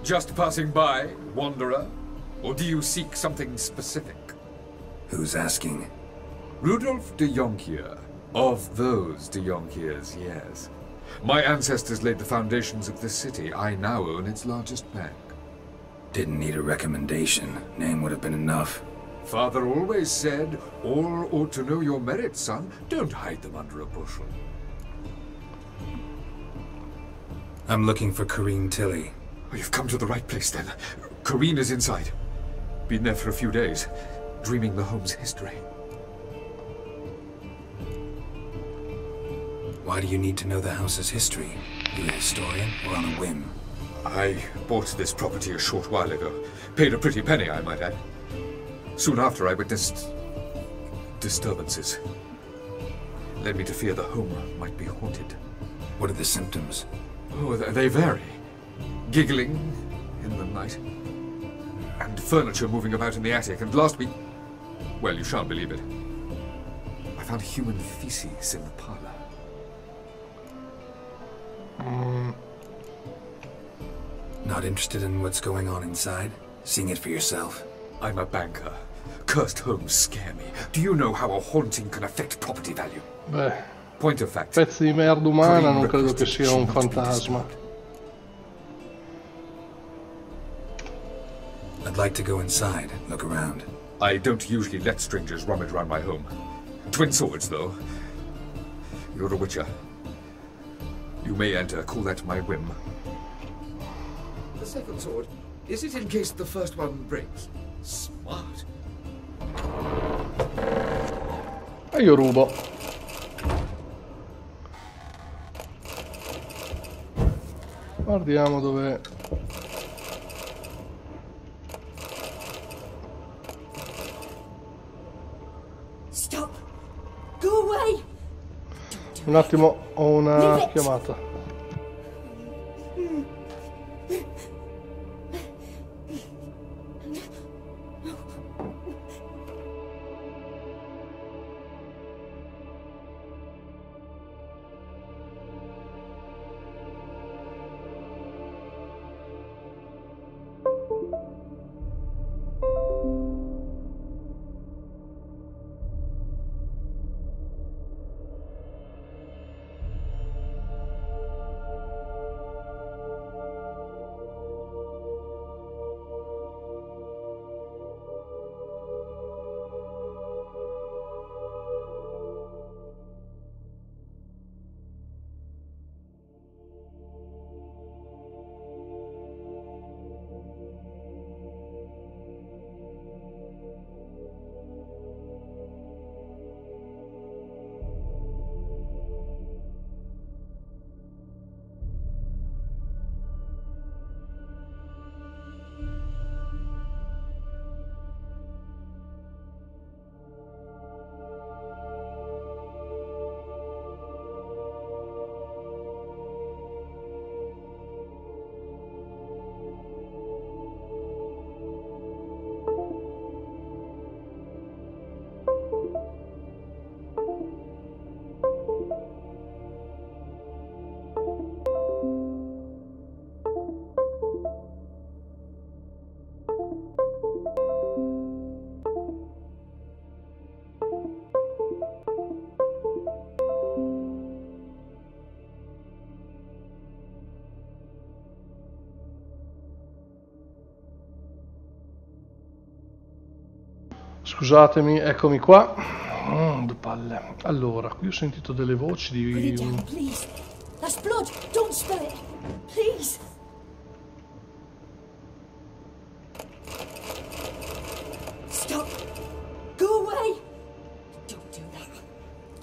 Just passing by, wanderer? Or do you seek something specific? Who's asking? Rudolf de Jonkir. Of those de Jonkirs, yes. My ancestors laid the foundations of this city. I now own its largest bank. Didn't need a recommendation. Name would have been enough. Father always said, all ought to know your merits, son. Don't hide them under a bushel. I'm looking for Kareem Tilly. Oh, you've come to the right place, then. Kareen is inside. Been there for a few days, dreaming the home's history. Why do you need to know the house's history? You a historian or on a whim? I bought this property a short while ago. Paid a pretty penny, I might add. Soon after, I witnessed disturbances. Led me to fear the home might be haunted. What are the symptoms? Oh, they vary. Giggling in the night. And furniture moving about in the attic. And last week... well, you shan't believe it. I found human feces in the parlor. Not interested in what's going on inside? Seeing it for yourself? I'm a banker. Cursed homes scare me. Do you know how a haunting can affect property value? Beh, Point of fact. pezzi di merda umana non credo che sia un fantasma. I'd like to go inside, look around. I don't usually let strangers rummage around my home. Twin swords, though. You're a witcher. You may enter, call that my whim. The second sword, is it in case the first one breaks? Smart. E io rubo. Guardiamo dove... Stop! Go away! Un attimo, ho una chiamata. Scusatemi, eccomi qua. Due palle. Allora, qui ho sentito delle voci Put it di... down, please. That's blood. Don't spill it. Please. Stop. Go away. Don't do that.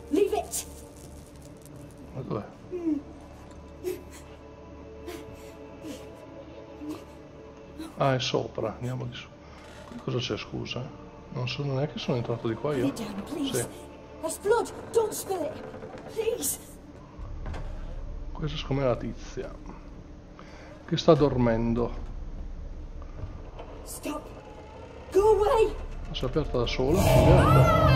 Leave it. Ma dov'è? Ah, è sopra. Andiamo di su. Qui cosa c'è, scusa? Non è che sono entrato di qua io? Put it down, please. Sì. That's blood. Don't spill it. Please. Questa secondo me è la tizia che sta dormendo. Stop. Go away. Si è aperta da sola. Aperta.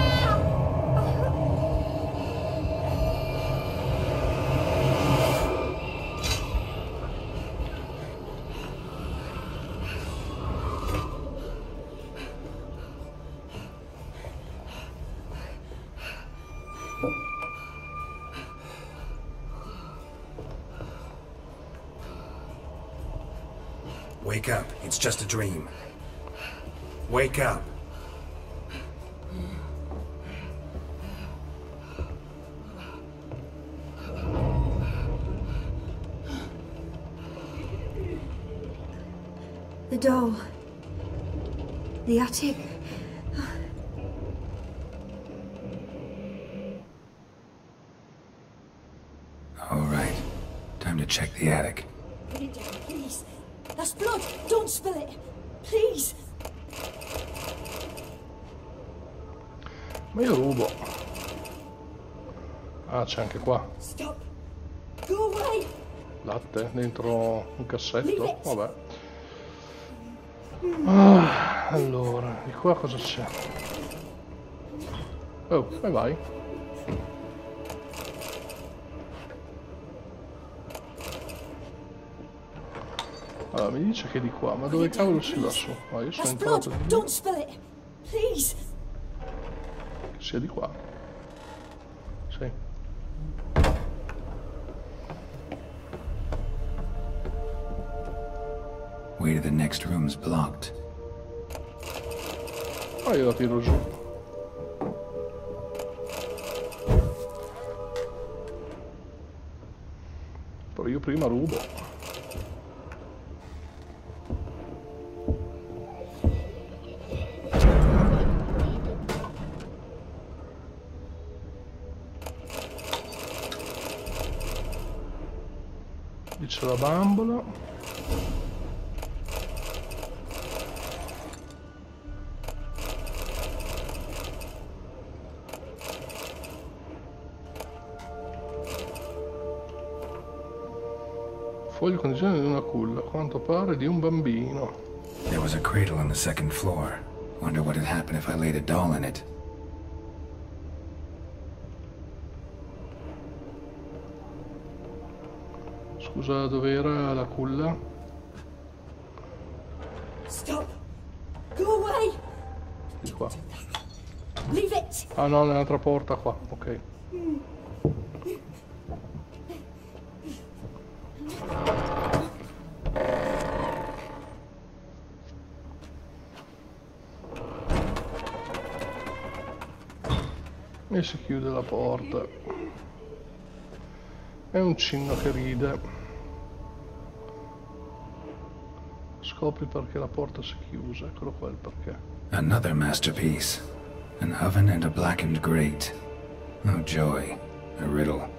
Wake up. It's just a dream. Wake up. The doll. The attic. All right. Time to check the attic. Put it down, please. That's blood! Don't spill it! Please! Ma io rubo. Ah, c'è anche qua. Stop! Go away! Latte dentro un cassetto. Vabbè. Ah, allora, di qua cosa c'è? Oh, e vai. Allora, mi dice che di qua, ma dove cavolo si va su? Ah, io sono entrato di lì. Don't spill it! Please! Che sia di qua. Sì. Way to the next room's blocked. Ah, io la tiro giù. Però io prima rubo. Lì c'è la bambola. Foglio condizione di una culla, a quanto pare di un bambino. There was a cradle on the second floor. Wonder what would happen if I laid a doll in it. Scusa, dov'era la culla? Stop! Go away! Di qua. Leave it! Ah no, nell'altra porta qua, ok. E si chiude la porta. È un cinno che ride. Scopri perché la porta si è chiusa, eccolo qua il perché. Another masterpiece. An oven and a blackened grate. Oh joy. A riddle.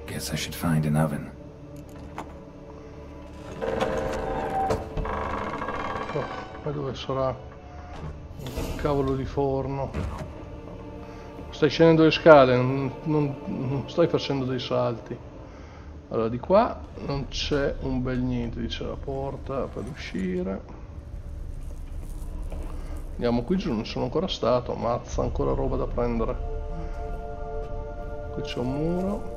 Guess I should find an oven. Oh, ma dove sarà? Un cavolo di forno. Stai scendendo le scale, non stai facendo dei salti. Allora, di qua non c'è un bel niente, dice la porta per uscire. Andiamo qui giù, non sono ancora stato, mazza, ancora roba da prendere. Qui c'è un muro.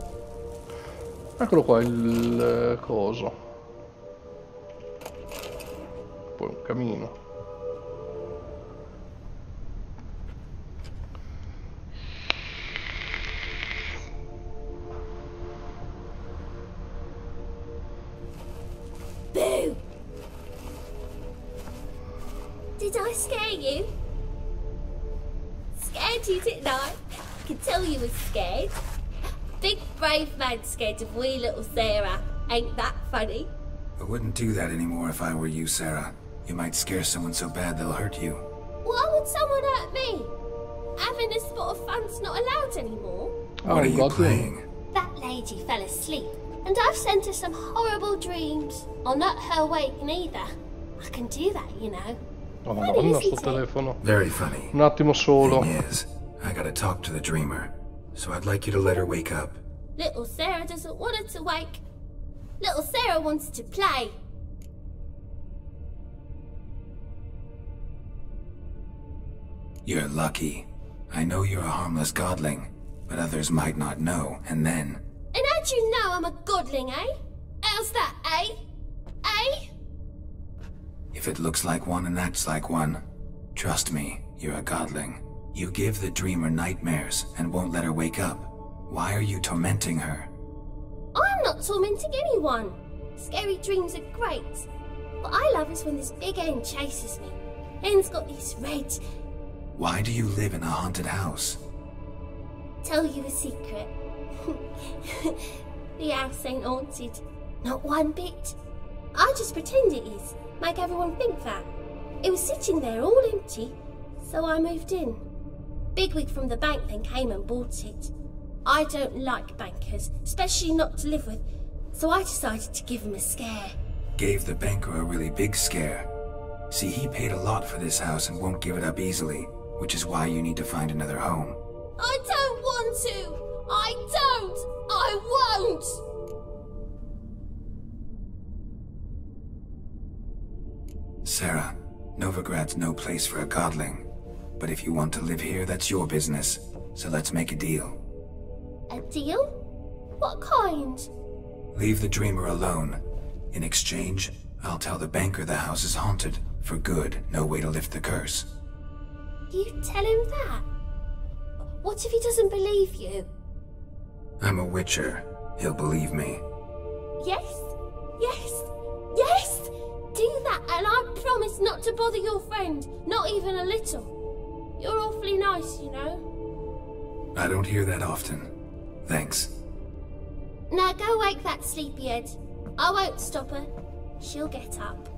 Eccolo qua il coso. Poi un camino. Boo! Did I scare you? Scared you, didn't I? I could tell you was scared. Big brave man scared of wee little Sarah. Ain't that funny? I wouldn't do that anymore if I were you, Sarah. You might scare someone so bad they'll hurt you. Why would someone hurt me? Having a spot of fun's not allowed anymore. What are you playing? That lady fell asleep, and I've sent her some horrible dreams. I'll not her awake neither. I can do that, you know. Oh, Madonna, sto telefono. Very funny. Un attimo solo. Thing is, I gotta talk to the dreamer, so I'd like you to let her wake up. Little Sarah doesn't want her to wake. Little Sarah wants to play. You're lucky. I know you're a harmless godling, but others might not know, and then... And how'd you know I'm a godling, eh? How's that, eh? Eh? If it looks like one and acts like one, trust me, you're a godling. You give the dreamer nightmares and won't let her wake up. Why are you tormenting her? I'm not tormenting anyone. Scary dreams are great. What I love is when this big hen chases me. Hen's got these red... Why do you live in a haunted house? Tell you a secret. The house ain't haunted. Not one bit. I just pretend it is. Make everyone think that. It was sitting there all empty, so I moved in. Bigwig from the bank then came and bought it. I don't like bankers, especially not to live with, so I decided to give him a scare. Gave the banker a really big scare. See, he paid a lot for this house and won't give it up easily, which is why you need to find another home. I don't want to! I don't! I won't! Sarah, Novigrad's no place for a godling. But if you want to live here, that's your business. So let's make a deal. A deal? What kind? Leave the dreamer alone. In exchange, I'll tell the banker the house is haunted. For good, no way to lift the curse. You tell him that? What if he doesn't believe you? I'm a witcher. He'll believe me. Yes? Yes? Yes! Do that and I promise not to bother your friend. Not even a little. You're awfully nice, you know. I don't hear that often. Thanks. Now go wake that sleepyhead. I won't stop her. She'll get up.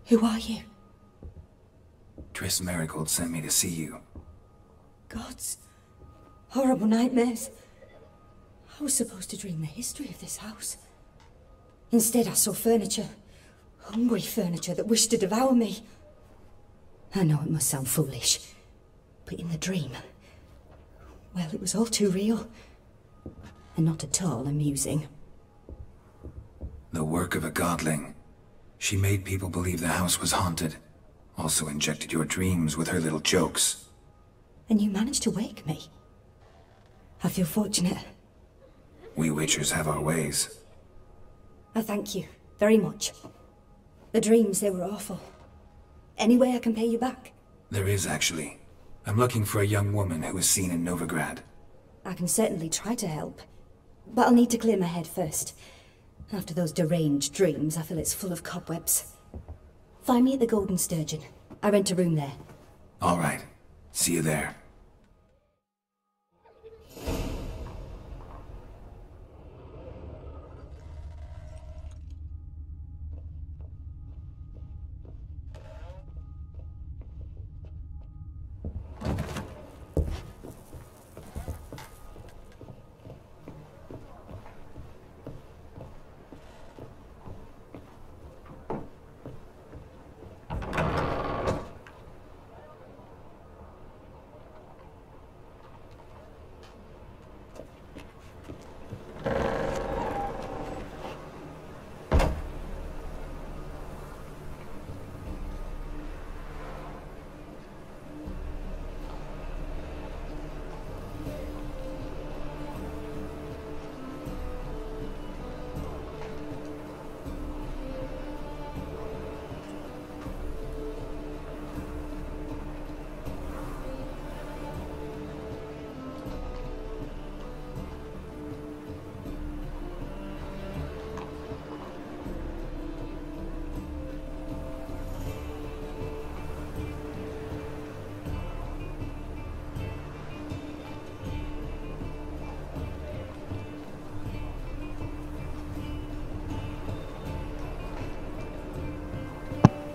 Who are you? Triss Marigold sent me to see you. Gods. Horrible nightmares. I was supposed to dream the history of this house. Instead, I saw furniture. Hungry furniture that wished to devour me. I know it must sound foolish, but in the dream, well, it was all too real. And not at all amusing. The work of a godling. She made people believe the house was haunted. Also injected your dreams with her little jokes. And you managed to wake me. I feel fortunate. We witchers have our ways. I thank you very much. The dreams, they were awful. Any way I can pay you back? There is, actually. I'm looking for a young woman who was seen in Novigrad. I can certainly try to help. But I'll need to clear my head first. After those deranged dreams, I feel it's full of cobwebs. Find me at the Golden Sturgeon. I rent a room there. All right. See you there.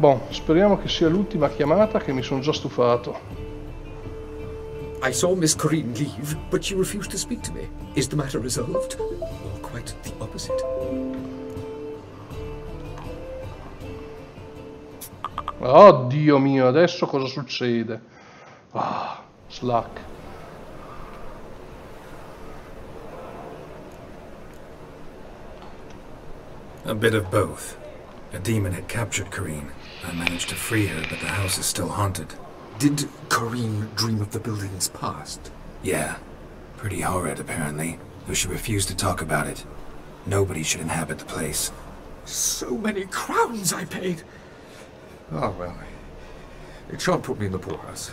Boh, speriamo che sia l'ultima chiamata, che mi sono già stufato. I saw Miss Corinne leave, but she refused to speak to me. Is the matter resolved? Or quite the opposite? Oh Dio mio, adesso cosa succede? Ah, Slack. A bit of both. A demon had captured Corinne. I managed to free her, but the house is still haunted. Did Corinne dream of the building's past? Yeah. Pretty horrid, apparently, though she refused to talk about it. Nobody should inhabit the place. So many crowns I paid! Oh, well, it shan't put me in the poorhouse.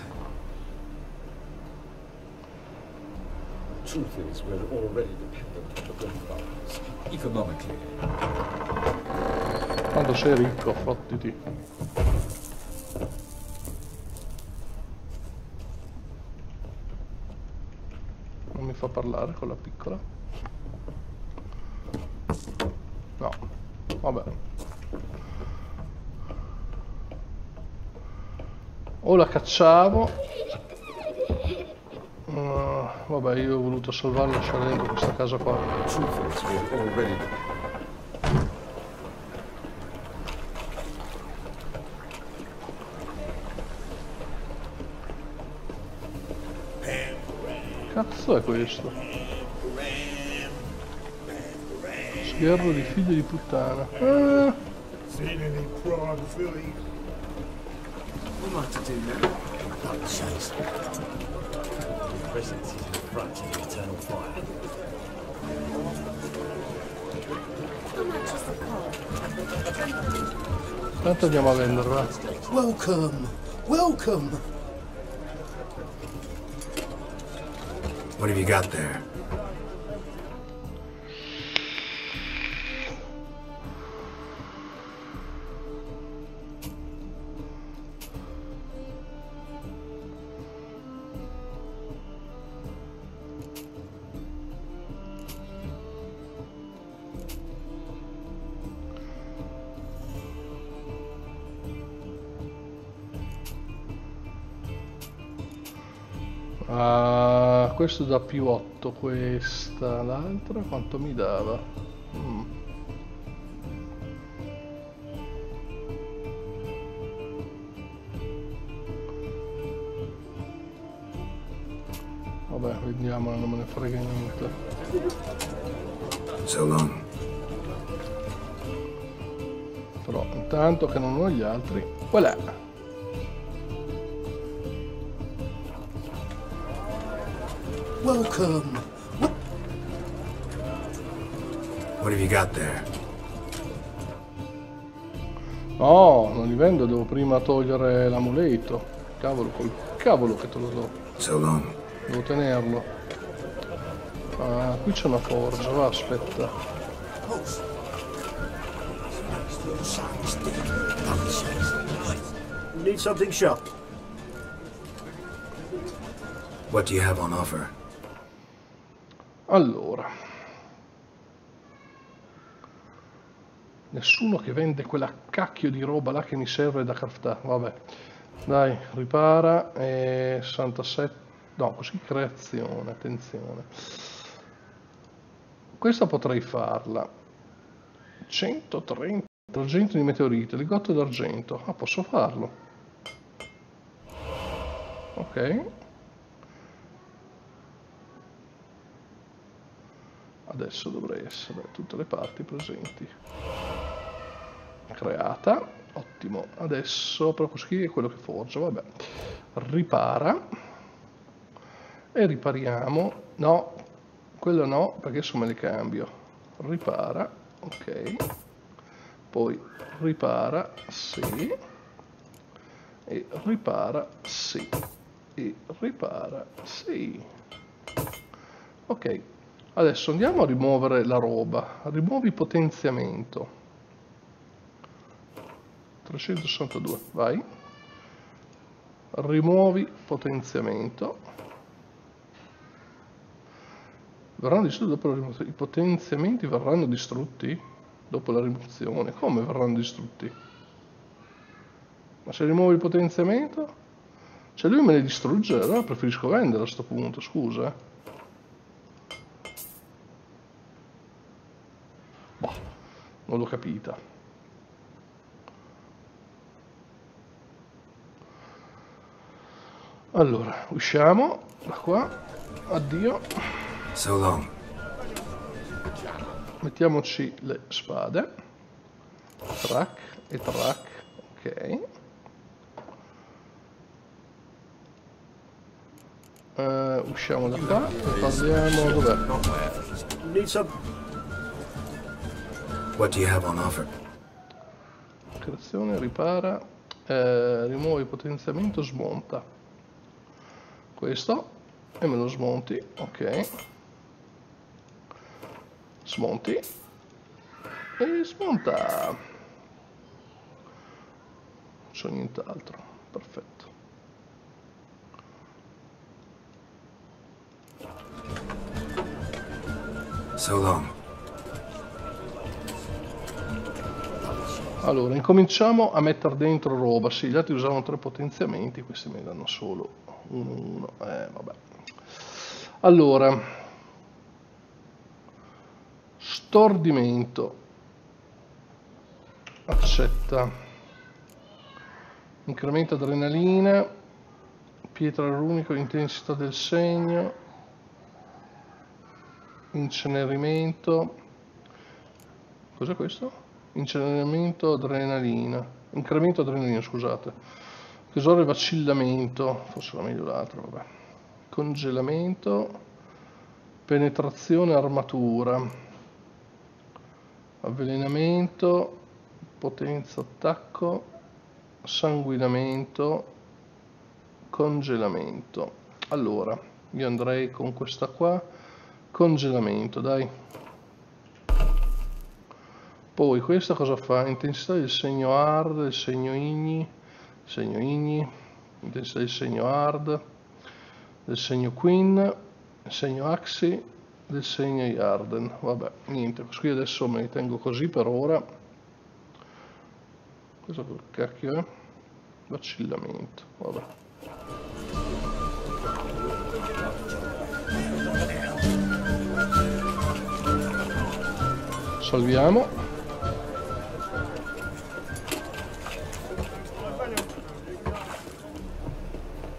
Truth is, we're already dependent on the grandfathers, economically. Quando sei ricco, fottiti. Non mi fa parlare con la piccola. No, vabbè. O la cacciavo. Vabbè, io ho voluto salvarla e lasciare dentro questa casa qua. Cazzo è questo? Sgherro di figlio di puttana. Ah. Seen any crime, Philly? What am I to do now? Not chase. Your presence is in front of the eternal fire. How much is the car? Tanto andiamo a venderla. Welcome, welcome. What have you got there? Ah, questo da più 8, questa, l'altra quanto mi dava? Vabbè, vediamola, non me ne frega niente. So long. Però intanto che non ho gli altri, voilà. Welcome. What have you got there? No, non li vendo, devo prima togliere l'amuleto. Cavolo, col cavolo che te lo do. So long. Devo tenerlo. Ah, qui c'è una forgia, va, aspetta. Need something sharp. What do you have on offer? Allora, nessuno che vende quella cacchio di roba là che mi serve da craftare. Vabbè, dai, ripara. 67, no, così creazione, attenzione. Questa potrei farla. 130 argento di meteorite, ligotto d'argento. Ah, posso farlo. Ok. Adesso dovrei essere tutte le parti presenti. Creata, ottimo. Adesso però così è quello che forgia, vabbè. Ripara. E ripariamo. No, quello no, perché adesso me le cambio. Ripara, ok. Poi ripara, sì. E ripara, sì. E ripara, sì. Ok. Adesso andiamo a rimuovere la roba. Rimuovi potenziamento. 362, vai. Rimuovi potenziamento. Verranno distrutti dopo la rimozione. I potenziamenti verranno distrutti dopo la rimozione. Come verranno distrutti? Ma se rimuovo il potenziamento? Cioè lui me le distrugge, allora preferisco vendere a sto punto, scusa. Boh, non l'ho capita. Allora, usciamo da qua. Addio. So long. Mettiamoci le spade. Track e track. Ok. Usciamo da qua e parliamo. Dov'è? What do you have on offer? Creazione, ripara, rimuovi potenziamento, smonta. Questo e me lo smonti, ok. Smonti e smonta. Non c'è nient'altro, perfetto. So long. Allora, incominciamo a mettere dentro roba. Sì, gli altri usavano 3 potenziamenti, questi me ne danno solo 1. Vabbè. Allora, stordimento. Accetta. Incremento adrenalina. Pietra runica, intensità del segno. Incenerimento. Cos'è questo? Incenerimento adrenalina. Incremento adrenalina, scusate. Tesoro e vacillamento. Forse era meglio l'altro, vabbè. Congelamento. Penetrazione armatura. Avvelenamento. Potenza attacco. Sanguinamento. Congelamento. Allora, io andrei con questa qua. Congelamento, dai. Poi questa cosa fa? Intensità del segno hard, del segno igni, intensità del segno hard, del segno queen, del segno axi, del segno yarden. Vabbè, niente, qui adesso me li tengo così per ora. Cosa cacchio è? Vacillamento, vabbè. Salviamo.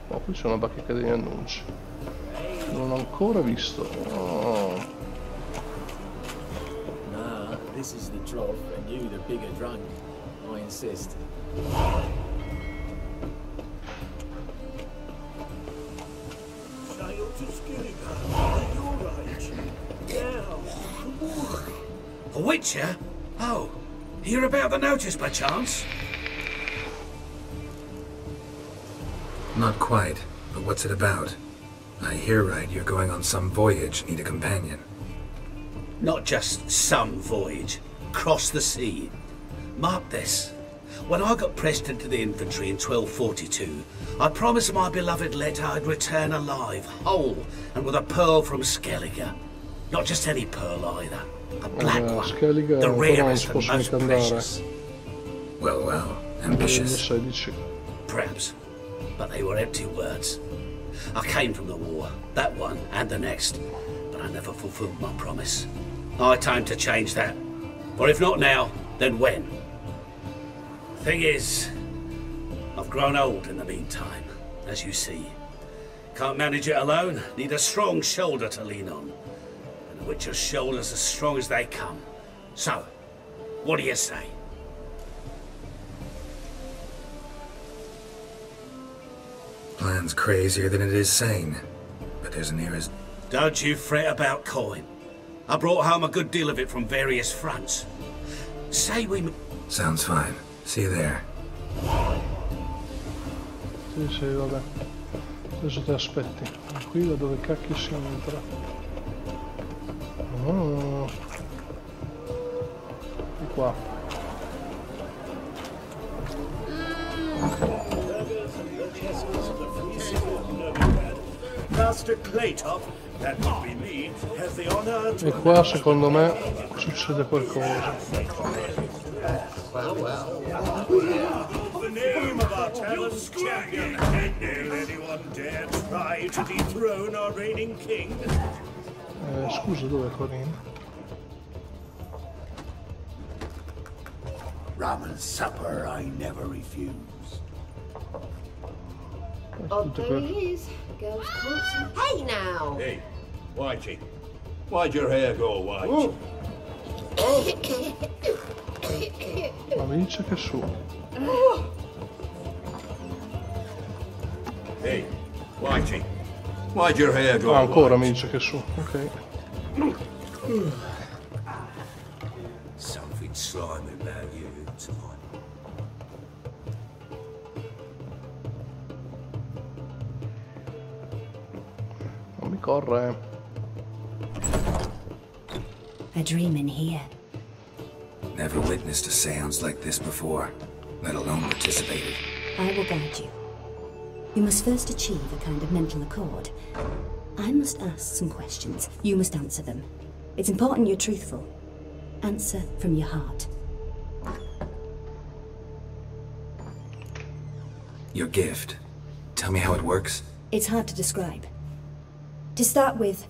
Oh, qui c'è una bacheca degli annunci. Non ho ancora visto. Oh. Nah, this is the trough and you the bigger drunk. I insist. A witcher? Oh, hear about the notice by chance? Not quite, but what's it about? I hear right, you're going on some voyage, need a companion. Not just some voyage. Cross the sea. Mark this. When I got pressed into the infantry in 1242, I promised my beloved Let I'd return alive, whole, and with a pearl from Skellige. Not just any pearl either. A black one. The rarest and most precious. Well, well, ambitious. Perhaps. But they were empty words. I came from the war, that one and the next, but I never fulfilled my promise. High time to change that. Or if not now, then when? Thing is, I've grown old in the meantime, as you see. Can't manage it alone, need a strong shoulder to lean on. And a witcher's shoulder's as strong as they come. So, what do you say? Plan's crazier than it is sane, but there's an nearest. Don't you fret about coin. I brought home a good deal of it from various fronts. Say we... Sounds fine. See you there. Sì, vabbè. Adesso ti aspetti. Qui da dove cacchio si entra? Oh. Di qua. Master Claytop, that would be me, has the honor to... E qua secondo me succede qualcosa. The name of our talents champion. Will anyone dare try to dethrone our reigning king? Scusa, dov'è Corinne? Rum and supper I never refuse. Oh, there he is. Girls can't see. Hey now! Hey, Whitey. Why'd your hair go white? Ma mi dice che su. Hey, Whitey. Why'd your hair go Ah, ancora white? mi dice che su, ok. Something slimy about you tonight. Non mi corre. A dream in here. Never witnessed a seance like this before, let alone participated. I will guide you. You must first achieve a kind of mental accord. I must ask some questions. You must answer them. It's important you're truthful. Answer from your heart. Your gift. Tell me how it works. It's hard to describe. To start with,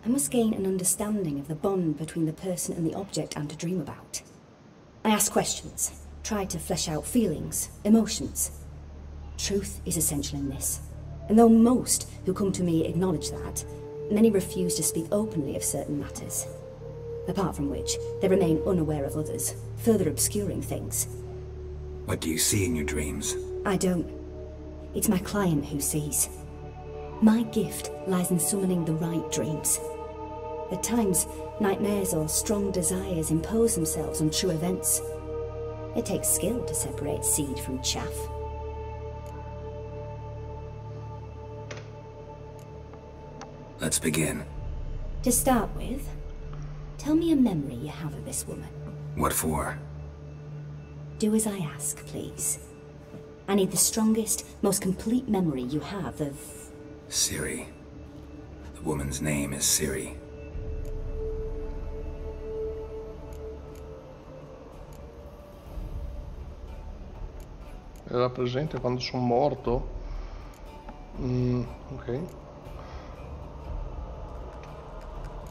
I must gain an understanding of the bond between the person and the object I'm to dream about. I ask questions, try to flesh out feelings, emotions. Truth is essential in this. And though most who come to me acknowledge that, many refuse to speak openly of certain matters. Apart from which, they remain unaware of others, further obscuring things. What do you see in your dreams? I don't. It's my client who sees. My gift lies in summoning the right dreams. At times, nightmares or strong desires impose themselves on true events. It takes skill to separate seed from chaff. Let's begin. To start with, tell me a memory you have of this woman. What for? Do as I ask, please. I need the strongest, most complete memory you have of... Ciri. The woman's name is Ciri. Era presente quando sono morto? Ok.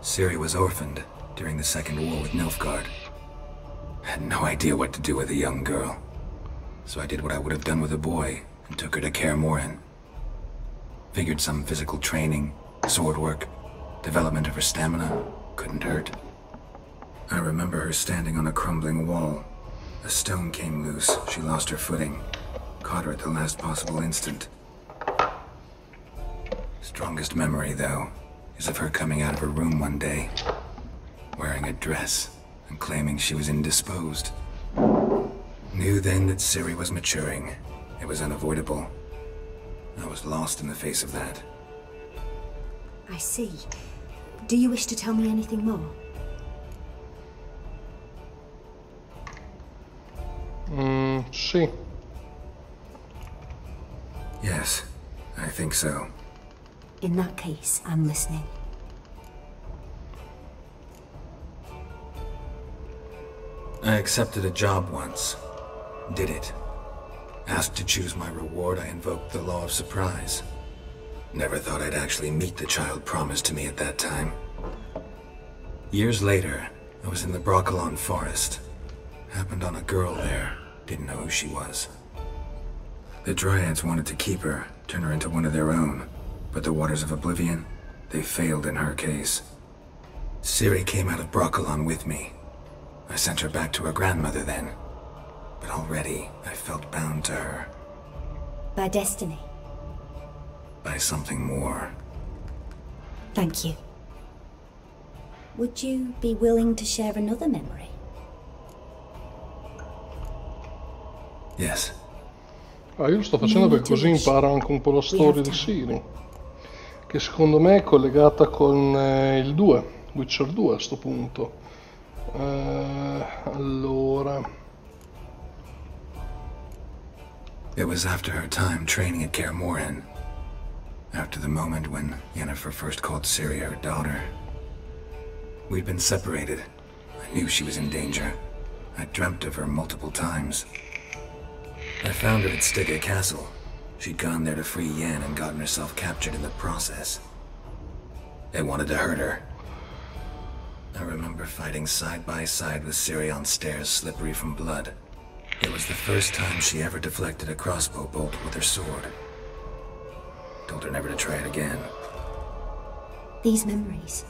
Ciri was orphaned during the Second War with Nilfgaard. Had no idea what to do with a young girl. So I did what I would have done with a boy and took her to Kaer Morhen. Figured some physical training, sword work, development of her stamina couldn't hurt. I remember her standing on a crumbling wall. A stone came loose, she lost her footing. Caught her at the last possible instant. Strongest memory, though, is of her coming out of her room one day, wearing a dress and claiming she was indisposed. Knew then that Ciri was maturing. It was unavoidable. I was lost in the face of that. I see. Do you wish to tell me anything more? Sì. Yes, I think so. In that case, I'm listening. I accepted a job once. Did it. Asked to choose my reward, I invoked the law of surprise. Never thought I'd actually meet the child promised to me at that time. Years later, I was in the Broccolon forest. Happened on a girl there. Didn't know who she was. The Dryads wanted to keep her, turn her into one of their own. But the Waters of Oblivion, they failed in her case. Ciri came out of Broccolon with me. I sent her back to her grandmother then. But already, I felt bound to her. By destiny. By something more. Thank you. Would you be willing to share another memory? Yes. Ah, io lo sto facendo perché così impara anche un po' la storia di Ciri, che secondo me è collegata con il 2, Witcher 2 a sto punto. Allora... It was after her time training at Kaer Morhen. After the moment when Yennefer first called Ciri her daughter. We'd been separated. I knew she was in danger. I dreamt of her multiple times. I found her at Stygga Castle. She'd gone there to free Yen and gotten herself captured in the process. They wanted to hurt her. I remember fighting side by side with Ciri on stairs slippery from blood. It was the first time she ever deflected a crossbow bolt with her sword. Told her never to try it again. These memories,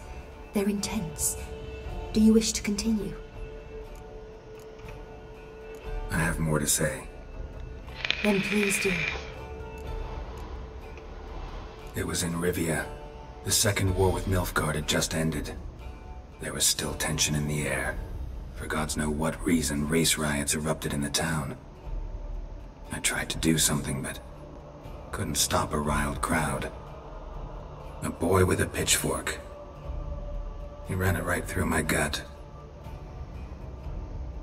they're intense. Do you wish to continue? I have more to say. Then please do. It was in Rivia. The second war with Nilfgaard had just ended. There was still tension in the air. For gods know what reason, race riots erupted in the town. I tried to do something, but couldn't stop a riled crowd. A boy with a pitchfork. He ran it right through my gut.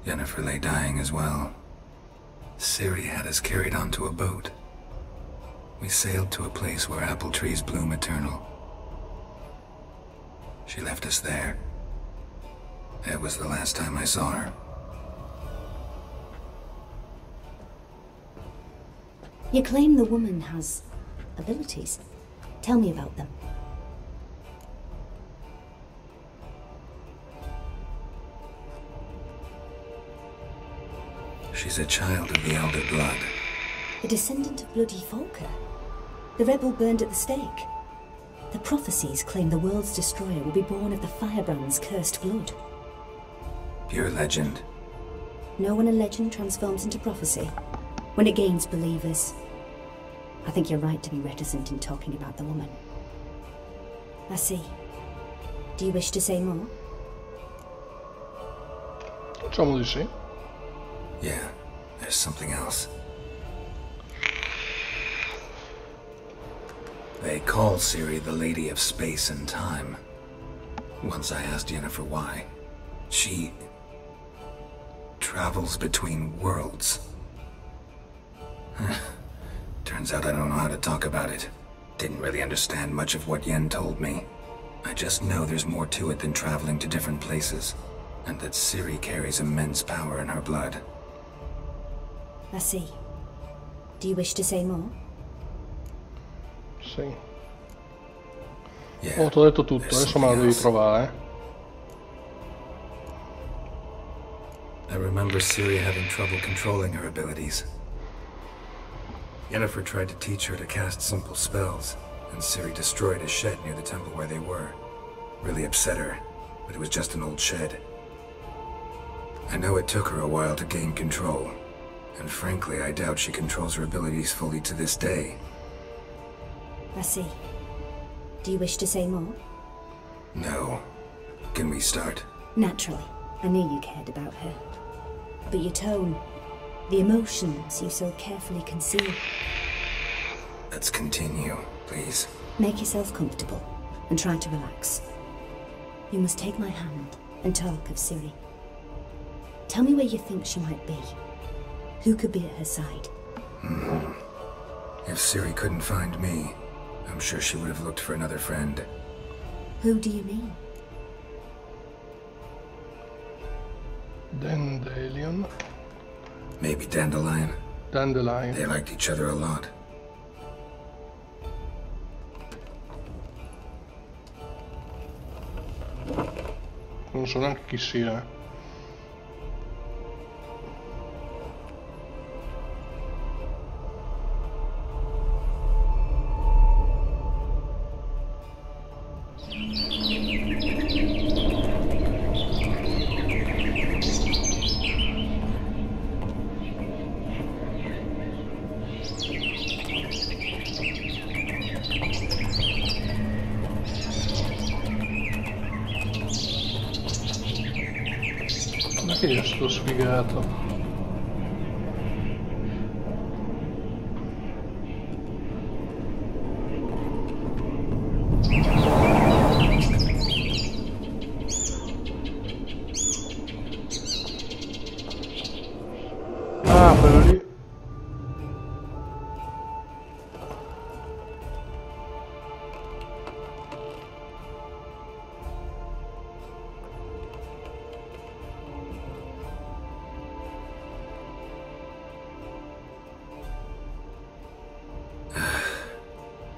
Yennefer lay dying as well. Ciri had us carried onto a boat. We sailed to a place where apple trees bloom eternal. She left us there. It was the last time I saw her. You claim the woman has abilities. Tell me about them. She's a child of the Elder Blood. A descendant of bloody Volker. The rebel burned at the stake. The prophecies claim the world's destroyer will be born of the Firebrand's cursed blood. Pure legend. Know when a legend transforms into prophecy? When it gains believers. I think you're right to be reticent in talking about the woman. I see. Do you wish to say more? Facciamo di sì. Yeah, there's something else. They call Ciri the Lady of Space and Time. Once I asked Yennefer why. She travels between worlds. Turns out I don't know how to talk about it. Didn't really understand much of what Yen told me. I just know there's more to it than traveling to different places, and that Ciri carries immense power in her blood. I see. Do you wish to say more? Sì. Yeah, ti ho detto tutto, adesso me la devi trovare. I remember Ciri having trouble controlling her abilities. Yennefer tried to teach her to cast simple spells, and Ciri destroyed a shed near the temple where they were. Really upset her, but it was just an old shed. I know it took her a while to gain control, and frankly, I doubt she controls her abilities fully to this day. I see. Do you wish to say more? No. Can we start? Naturally. I knew you cared about her. But your tone, the emotions you so carefully conceal. Let's continue, please. Make yourself comfortable and try to relax. You must take my hand and talk of Ciri. Tell me where you think she might be. Who could be at her side? If Ciri couldn't find me, I'm sure she would have looked for another friend. Who do you mean? Dandelion. Maybe Dandelion. Dandelion. They liked each other a lot. Non so neanche chi sia. Ma che è sto sfigato? Ah, quello lì.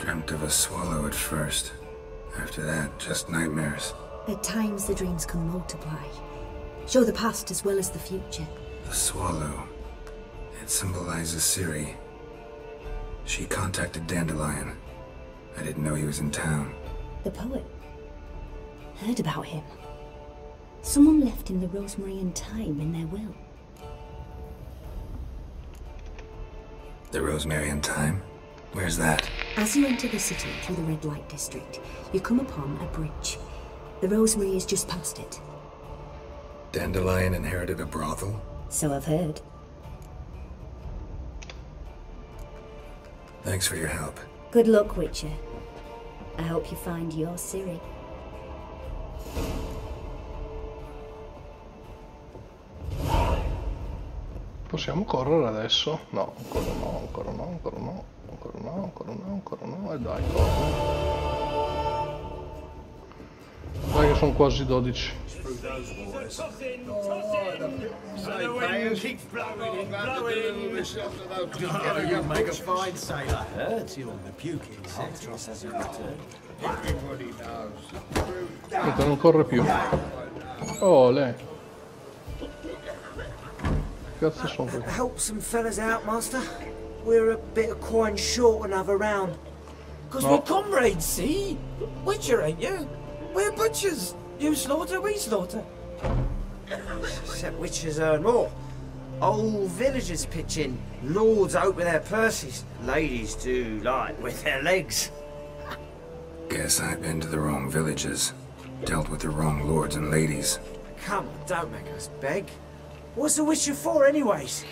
Dreamt of a swallow at first. After that, just nightmares. At times the dreams can multiply. Show the past as well as the future. The swallow. It symbolizes Ciri. She contacted Dandelion. I didn't know he was in town. The poet. Heard about him. Someone left him the rosemary and thyme in their will. The rosemary and thyme? Where's that? As you enter the city through the red light district, you come upon a bridge. The rosemary is just past it. Dandelion inherited a brothel? So I've heard. Thanks for your help. Good luck, Witcher. I hope you find your Ciri. Possiamo correre adesso? No, ancora no, ancora no, ancora no, ancora no, ancora no, ancora no, e dai, corri. Dai che sono quasi 12. Make a fine sailor. Hurt you on the puking actress as a return. Everybody knows. Aspetta, non corre più. Oh, lei. Cazzo sono qui? Help some fellas out, master. We're a bit of coin short another round. Because we're comrades, see? Witcher, ain't you? We're butchers. You slaughter, we slaughter. Except witchers earn more. Old villagers pitch in. Lords out with their purses. Ladies do like with their legs. Guess I've been to the wrong villages. Dealt with the wrong lords and ladies. Come on, don't make us beg. What's the witcher for, anyways?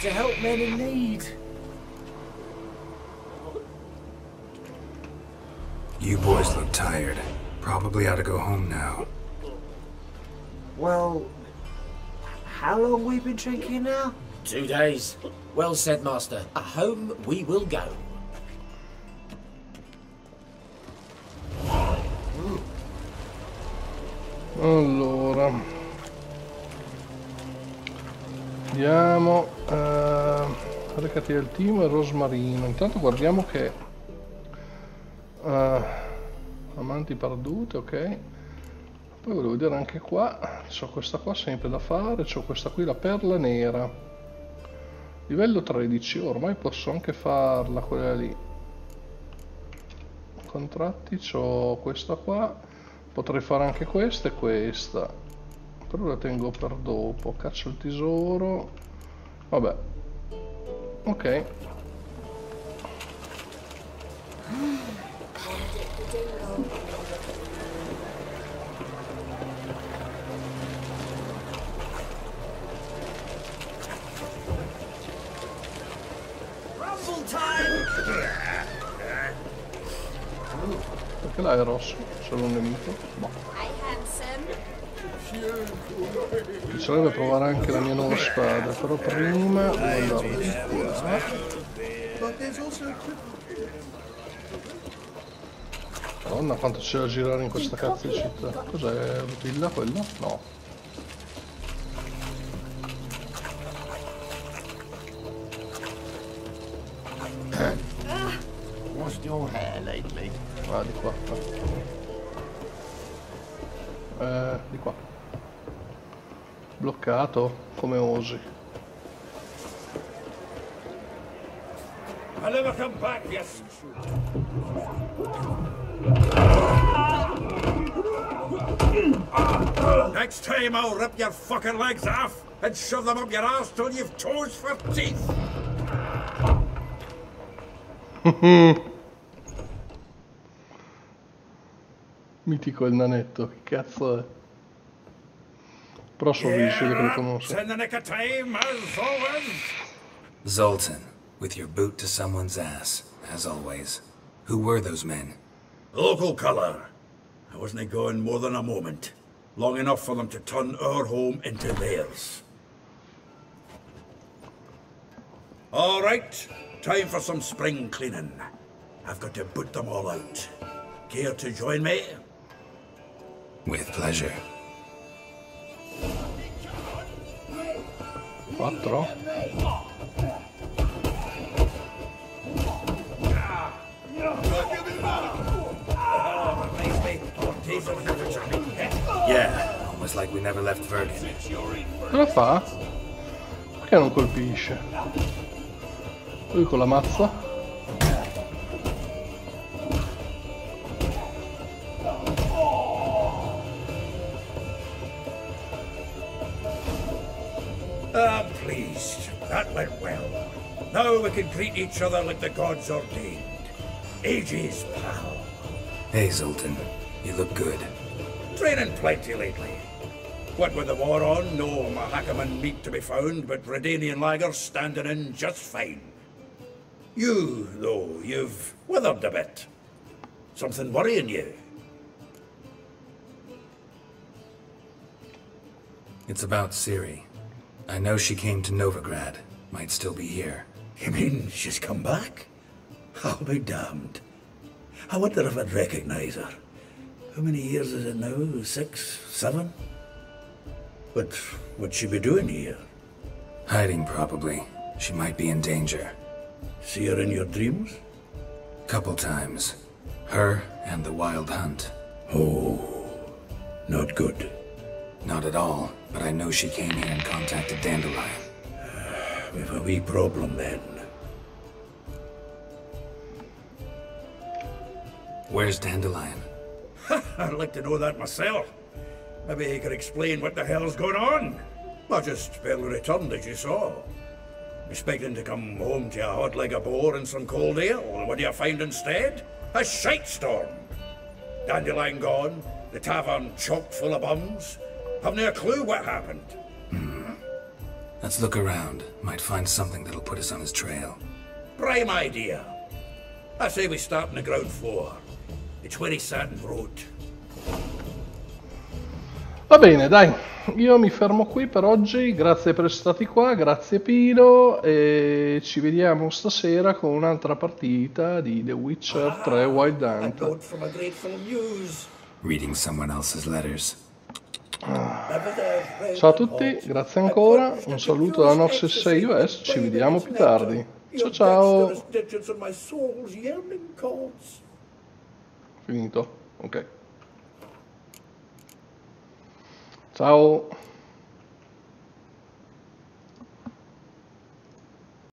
To help men in need. You boys look tired. Probably ought to go home now. Well, how long we been drinking now? 2 days. Well said, master. Home we will go. Allora andiamo recati del team e rosmarino. Intanto guardiamo che amanti perdute, ok. Poi volevo vedere anche qua, c'ho questa qua sempre da fare, c'ho questa qui, la perla nera, livello 13. Ormai posso anche farla quella lì. Contratti, c'ho questa qua, potrei fare anche questa e questa, però la tengo per dopo. Caccio il tesoro, vabbè, ok. Rumble time! Perché là è rosso? Solo un nemico? Boh. Mi piacerebbe provare anche la mia nuova spada, però prima devo andare di qua. Madonna quanto c'è da girare in questa cazzo di città. Cos'è? Villa quello? No. What's your hair lately? Ah, di qua. Di qua. Bloccato, come osi. I'll never come back, yes. Next time I'll rip your fucking legs off and shove them up your ass till you've toes for teeth. Mitico il nanetto, che cazzo è? Però sorrisce che lo conosce. In the nick of time, as always. Zoltan, with your boot to someone's ass, as always. Who were those men? Local colour. I wasn't going more than a moment. Long enough for them to turn our home into theirs. All right, time for some spring cleaning. I've got to boot them all out. Care to join me? With pleasure. 4. Yeah, almost like we never left Vergen. Cosa fa? Perché non colpisce? Lui con la mazza? I'm pleased. That went well. Now we can greet each other like the gods ordained. Ages, pal. Hey, Zoltan. You look good. Training plenty lately. What with the war on, no Mahakaman meat to be found, but Redanian lagers standing in just fine. You, though, you've withered a bit. Something worrying you? It's about Ciri. I know she came to Novigrad. Might still be here. You mean she's come back? I'll be damned. I wonder if I'd recognize her. How many years is it now? 6, 7? But what'd she be doing here? Hiding, probably. She might be in danger. See her in your dreams? Couple times. Her and the Wild Hunt. Oh, not good. Not at all, but I know she came here and contacted Dandelion. We've a wee problem then. Where's Dandelion? I'd like to know that myself. Maybe he could explain what the hell's going on. I just barely returned, as you saw. Expecting to come home to a hot like a boar and some cold ale, and what do you find instead? A shite storm. Dandelion gone, the tavern chock full of bums. Haven't a clue what happened. Let's look around. Might find something that'll put us on his trail. Prime idea. I say we start on the ground floor. It's where he sat and wrote. Va bene, dai, io mi fermo qui per oggi, grazie per essere stati qua, grazie Pino, e ci vediamo stasera con un'altra partita di The Witcher 3 Wild Hunt. From a grateful muse. Reading someone else's letters. Ciao a tutti, grazie ancora, un saluto da nox666us, ci vediamo più tardi. Ciao ciao! Finito? Ok. Ciao!